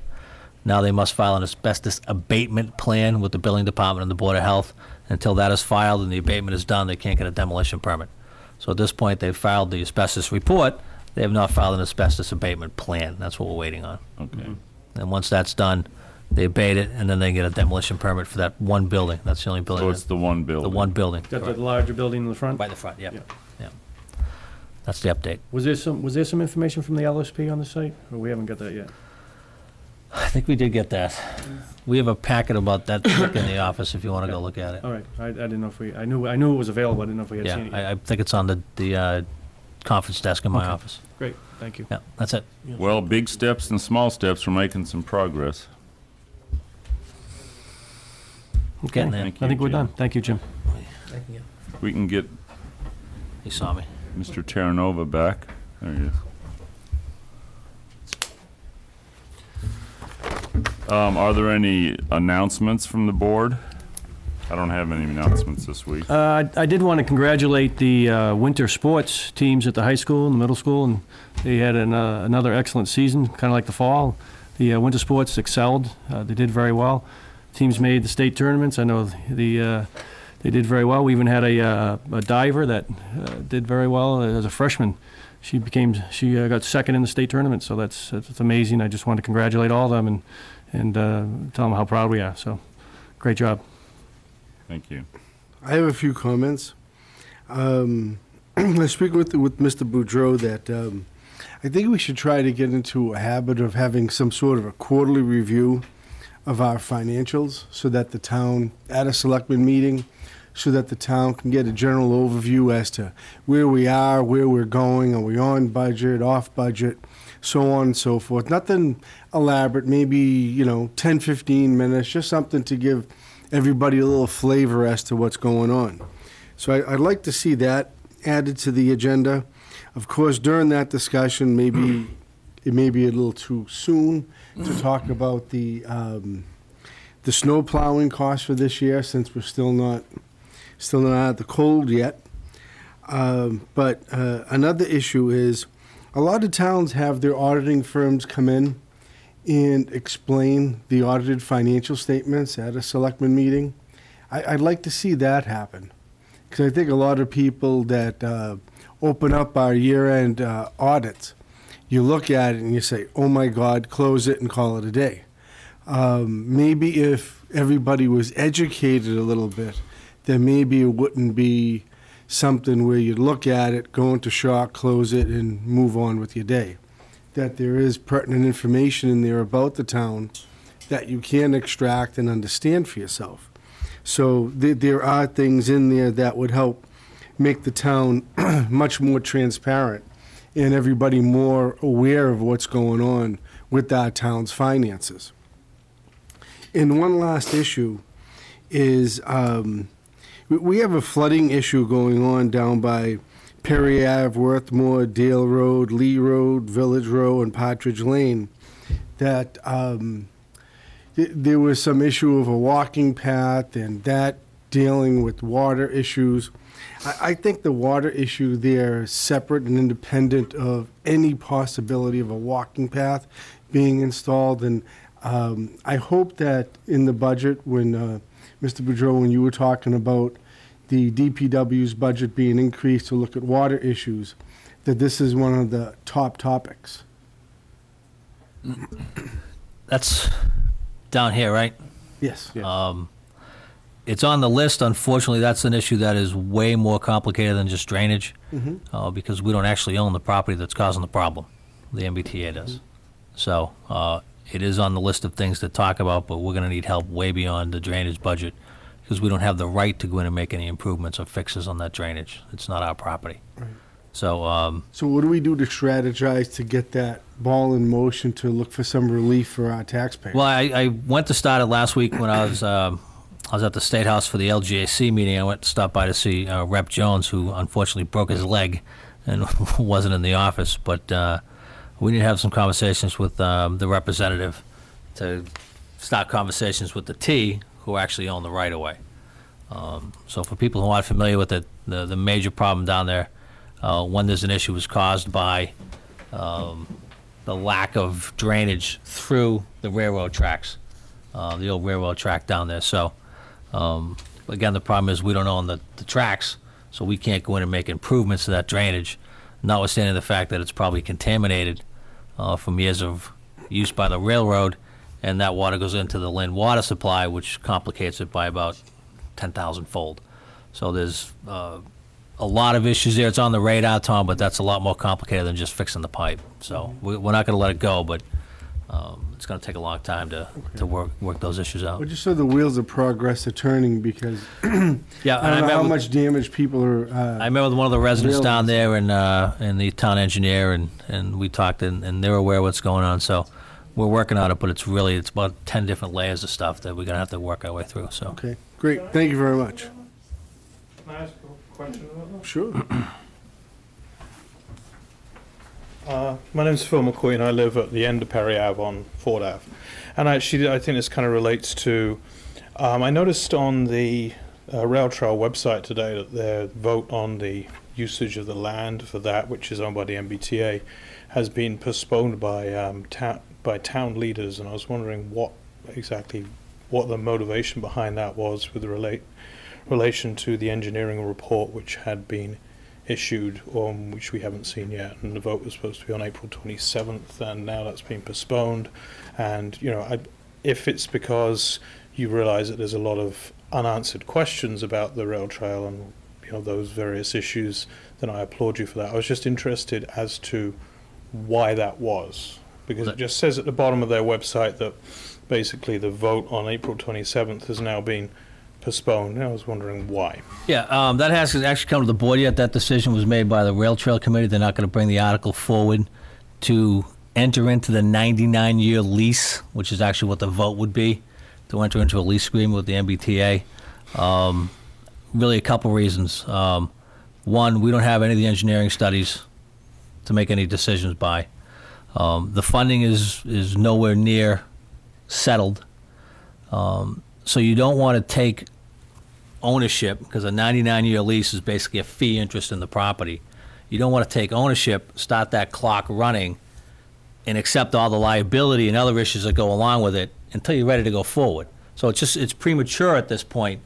Now they must file an asbestos abatement plan with the building department and the Board of Health. Until that is filed and the abatement is done, they can't get a demolition permit. So at this point, they've filed the asbestos report. They have not filed an asbestos abatement plan. That's what we're waiting on. Okay. And once that's done, they abate it, and then they get a demolition permit for that one building. That's the only building. So it's the one The building. one building. Got the larger building in the front? By the front, yep. Yeah. Yeah. That's the update. Was there some information from the LSP on the site, or we haven't got that yet? I think we did get that. We have a packet about that thick in the office if you want to go look at it. All right, I didn't know if I knew it was available, I didn't know if we had Yeah, seen it yet. I think it's on the conference desk in my Okay. office. Great, thank you. Yeah, that's it. Well, big steps and small steps. We're making some progress. Getting there. Thank you, I think we're Jim. done. Thank you, Jim. We can get He saw me. Mr. Terranova back. There he is. Are there any announcements from the board? I don't have any announcements this week. I did want to congratulate the winter sports teams at the high school and the middle school, and they had another excellent season, kind of like the fall. The winter sports excelled. They did very well. Teams made the state tournaments. I know they did very well. We even had a diver that did very well as a freshman. She got second in the state tournament, so that's amazing. I just want to congratulate all of them and tell them how proud we are. So, great job. Thank you. I have a few comments. I was speaking with Mr. Boudreau that I think we should try to get into a habit of having some sort of a quarterly review of our financials so that the town, at a selectmen meeting, so that the town can get a general overview as to where we are, where we're going, are we on budget, off budget, so on and so forth. Nothing elaborate, maybe, 10, 15 minutes, just something to give everybody a little flavor as to what's going on. So I'd like to see that added to the agenda. Of course, during that discussion, maybe it may be a little too soon to talk about the snow plowing costs for this year, since we're still not at the cold yet. But another issue is a lot of towns have their auditing firms come in and explain the audited financial statements at a selectman meeting. I'd like to see that happen, because I think a lot of people that open up our year-end audits, you look at it and you say, oh my God, close it and call it a day. Maybe if everybody was educated a little bit, then maybe it wouldn't be something where you look at it, go into shock, close it, and move on with your day. That there is pertinent information in there about the town that you can extract and understand for yourself. So there are things in there that would help make the town much more transparent and everybody more aware of what's going on with our town's finances. And one last issue is we have a flooding issue going on down by Perry Ave, Worthmore, Dale Road, Lee Road, Village Row, and Partridge Lane. That there was some issue of a walking path and that dealing with water issues. I think the water issue there is separate and independent of any possibility of a walking path being installed. And I hope that in the budget, when Mr. Boudreau, when you were talking about the DPW's budget being increased to look at water issues, that this is one of the top topics. That's down here, right? Yes. It's on the list. Unfortunately, that's an issue that is way more complicated than just drainage, because we don't actually own the property that's causing the problem. The MBTA does. So it is on the list of things to talk about, but we're going to need help way beyond the drainage budget, because we don't have the right to go in and make any improvements or fixes on that drainage. It's not our property. Right. So So what do we do to strategize to get that ball in motion to look for some relief for our taxpayers? well, I went to start it last week when I was at the State House for the LGAC meeting. I went to stop by to see Rep. Jones, who unfortunately broke his leg and wasn't in the office. But we need to have some conversations with the representative to start conversations with the T, who actually own the right-of-way. So for people who aren't familiar with it, the major problem down there, when there's an issue, is caused by the lack of drainage through the railroad tracks, the old railroad track down there. So again, the problem is we don't own the tracks, so we can't go in and make improvements to that drainage, notwithstanding the fact that it's probably contaminated from years of use by the railroad, and that water goes into the Lynn water supply, which complicates it by about 10,000-fold. So there's a lot of issues there. It's on the radar, Tom, but that's a lot more complicated than just fixing the pipe. So we're not going to let it go, but it's going to take a long time to work those issues out. Well, just so the wheels of progress are turning, because Yeah, I don't know how much damage people are. I met with one of the residents down there and the town engineer, and we talked, and they're aware of what's going on. So we're working on it, but it's about 10 different layers of stuff that we're going to have to work our way through. So Okay, great. Thank you very much. Can I ask a question about that? Sure. My name's Phil McCoy, and I live at the end of Perry Ave on Ford Ave. And actually, I think this kind of relates to, I noticed on the Rail Trail website today that their vote on the usage of the land for that, which is owned by the MBTA, has been postponed by town leaders. And I was wondering what the motivation behind that was with relation to the engineering report, which had been issued, which we haven't seen yet, and the vote was supposed to be on April 27th, and now that's been postponed. And if it's because you realise that there's a lot of unanswered questions about the rail trail and those various issues, then I applaud you for that. I was just interested as to why that was, because it just says at the bottom of their website that basically the vote on April 27th has now been postponed. I was wondering why. yeah, that hasn't actually come to the board yet. That decision was made by the Rail Trail Committee. They're not going to bring the article forward to enter into the 99-year lease, which is actually what the vote would be, to enter into a lease agreement with the MBTA. Really a couple reasons. One, we don't have any of the engineering studies to make any decisions by. The funding is nowhere near settled. So you don't want to take ownership, because a 99-year lease is basically a fee interest in the property. You don't want to take ownership, start that clock running, and accept all the liability and other issues that go along with it until you're ready to go forward. So it's premature at this point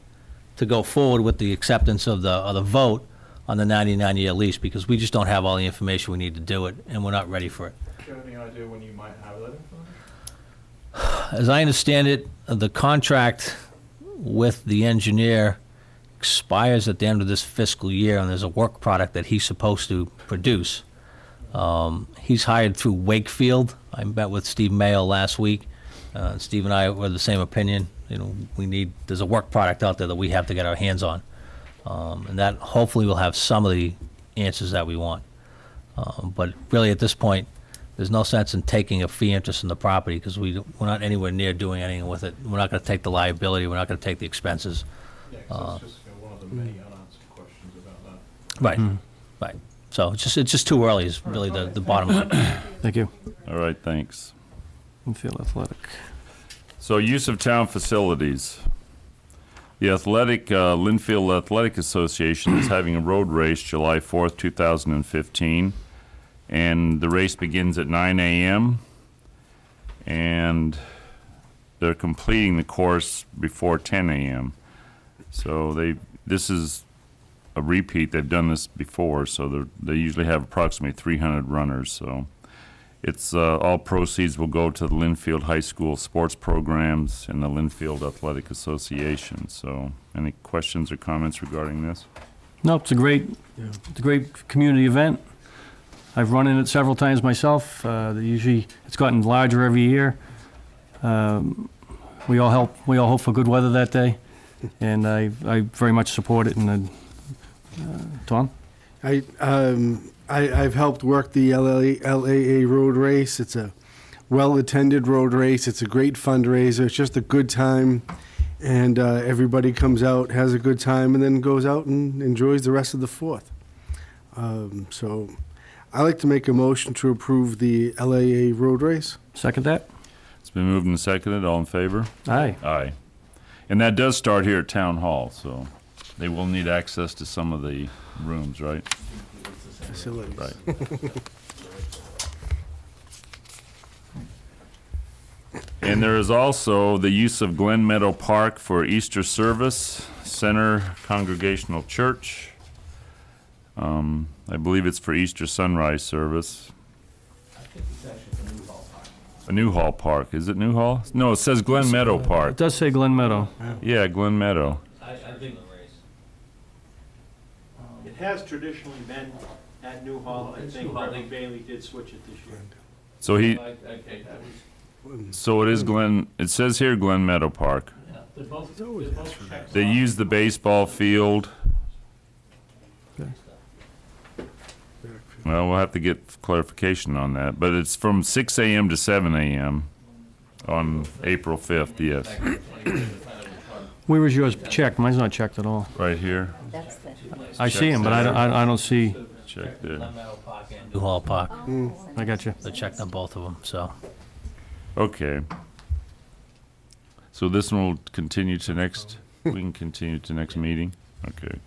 to go forward with the acceptance of the vote on the 99-year lease, because we just don't have all the information we need to do it, and we're not ready for it. Do you have any idea when you might have that information? As I understand it, the contract with the engineer expires at the end of this fiscal year, and there's a work product that he's supposed to produce. He's hired through Wakefield. I met with Steve Mayo last week. Steve and I were of the same opinion. You know, there's a work product out there that we have to get our hands on. And that hopefully will have some of the answers that we want. But really at this point, there's no sense in taking a fee interest in the property, because we're not anywhere near doing anything with it. We're not going to take the liability. We're not going to take the expenses. Yeah, 'cause that's just one of the many unanswered questions about that. Right, right. So it's just too early is really the bottom line. Thank you. All right, thanks. Lynnfield Athletic. So use of town facilities. The Lynnfield Athletic Association is having a road race July 4th, 2015. And the race begins at 9 a.m. and they're completing the course before 10 a.m. So this is a repeat. They've done this before, so they usually have approximately 300 runners. So it's all proceeds will go to the Lynnfield High School sports programs and the Lynnfield Athletic Association. So any questions or comments regarding this? No, it's a great community event. I've run in it several times myself. It's gotten larger every year. We all hope for good weather that day, and I very much support it. And Tom? I've helped work the LAA road race. It's a well-attended road race. It's a great fundraiser. It's just a good time, and everybody comes out, has a good time, and then goes out and enjoys the rest of the 4th. So I'd like to make a motion to approve the LAA road race. Second that? It's been moved and seconded. All in favor? Aye. Aye. And that does start here at Town Hall, so they will need access to some of the rooms, right? Facilities. Right. And there is also the use of Glen Meadow Park for Easter service, Center Congregational Church. I believe it's for Easter sunrise service. I think it's actually the New Hall Park. A Newhall Park. Is it Newhall? No, it says Glen Meadow It Park. does say Glen Meadow. Yeah, Glen Meadow. I think the race. It has traditionally been at Newhall. I It's think Newhall. Reverend Bailey did switch it this year. So he, Okay, that was, so it is Glen, it says here Glen Meadow Park. yeah, they're both checked They off. use the baseball field. Well, we'll have to get clarification on that, but it's from 6 a.m. to 7 a.m. on April 5th, yes. Where was yours checked? Mine's not checked at all. Right here, That's the, I see them, but I don't see. check there. Glen Meadow Park and New Hall Park. I got you. They checked on both of them, so. Okay. So this one will continue to next, we can continue to next meeting? Okay.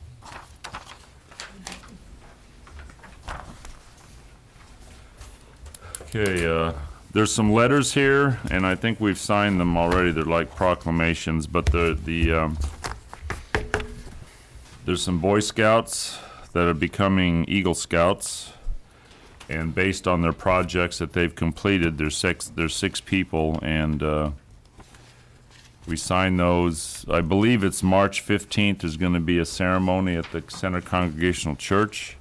Okay, there's some letters here, and I think we've signed them already. They're like proclamations, but there's some Boy Scouts that are becoming Eagle Scouts, and based on their projects that they've completed, there's six people, and we signed those. I believe it's March 15th. There's going to be a ceremony at the Center Congregational Church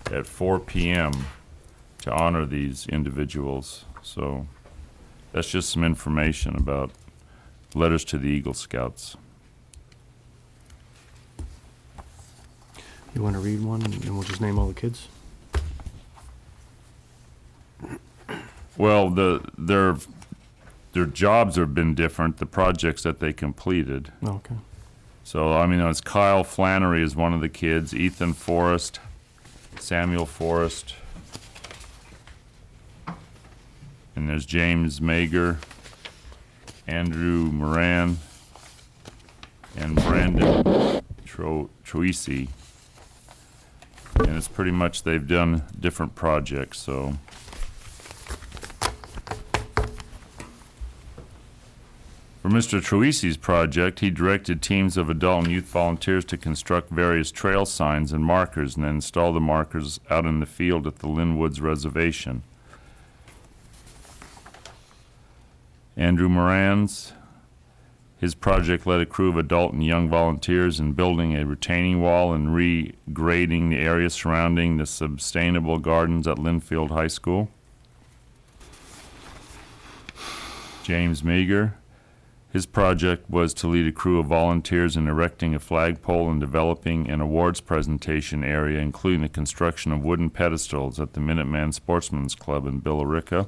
at 4 p.m. to honor these individuals. So that's just some information about letters to the Eagle Scouts. You want to read one, and we'll just name all the kids? Well, their jobs have been different, the projects that they completed. Oh, okay. So, I mean, it's Kyle Flannery is one of the kids, Ethan Forrest, Samuel Forrest, And there's James Mager, Andrew Moran, and Brandon Troisi. And it's pretty much, they've done different projects, so. For Mr. Troisi's project, he directed teams of adult and youth volunteers to construct various trail signs and markers and then install the markers out in the field at the Linwoods Reservation. Andrew Moran's, his project led a crew of adult and young volunteers in building a retaining wall and regrading the area surrounding the sustainable gardens at Lynnfield High School. James Meager, his project was to lead a crew of volunteers in erecting a flagpole and developing an awards presentation area, including the construction of wooden pedestals at the Minuteman Sportsman's Club in Billerica.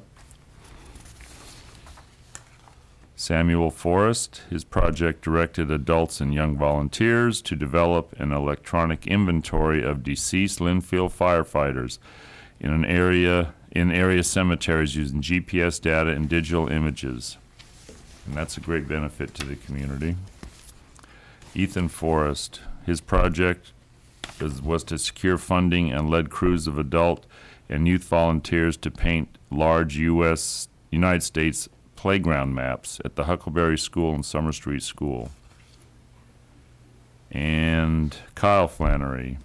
Samuel Forrest, his project directed adults and young volunteers to develop an electronic inventory of deceased Lynnfield firefighters in area cemeteries using GPS data and digital images. And that's a great benefit to the community. Ethan Forrest, his project was to secure funding and led crews of adult and youth volunteers to paint large United States playground maps at the Huckleberry School and Summer Street School. And Kyle Flannery,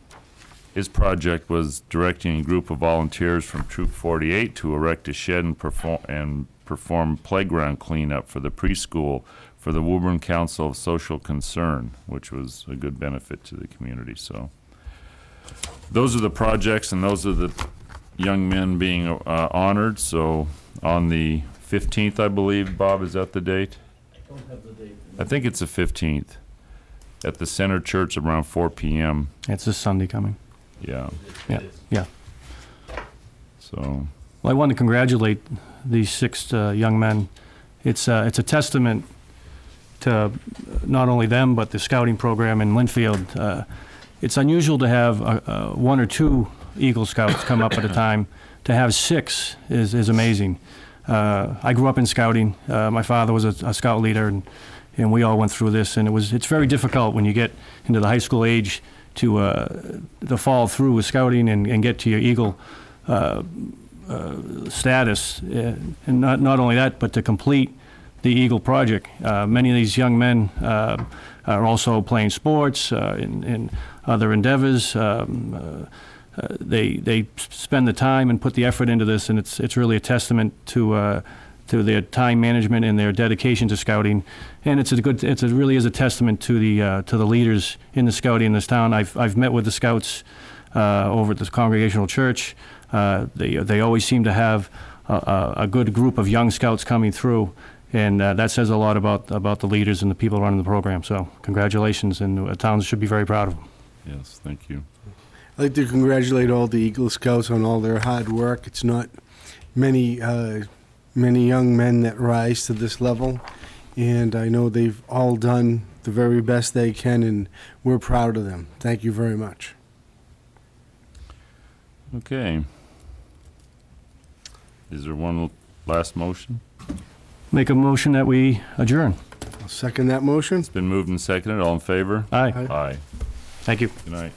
his project was directing a group of volunteers from Troop 48 to erect a shed and perform playground cleanup for the preschool for the Woburn Council of Social Concern, which was a good benefit to the community. So those are the projects, and those are the young men being honored. So on the 15th, I believe, Bob, is that the date? I don't have the date. I think it's the 15th at the Center Church around 4 p.m. It's this Sunday coming. Yeah. Yeah. So. Well, I want to congratulate these 6 young men. It's a testament to not only them, but the scouting program in Lynnfield. It's unusual to have 1 or 2 Eagle Scouts come up at a time. To have 6 is amazing. I grew up in scouting. My father was a scout leader, and we all went through this. And it's very difficult when you get into the high school age to follow through with scouting and get to your Eagle status. And not only that, but to complete the Eagle project. Many of these young men are also playing sports in other endeavors. They spend the time and put the effort into this, and it's really a testament to their time management and their dedication to scouting. And it really is a testament to the leaders in the scouting in this town. I've met with the scouts over at the Congregational Church. They always seem to have a good group of young scouts coming through, and that says a lot about the leaders and the people running the program. So congratulations, and the towns should be very proud of them. Yes, thank you. I'd like to congratulate all the Eagle Scouts on all their hard work. It's not many young men that rise to this level, and I know they've all done the very best they can, and we're proud of them. Thank you very much. Okay. Is there one last motion? Make a motion that we adjourn. I'll second that motion. It's been moved and seconded. All in favor? Aye. Aye. Aye. Thank you. Good night.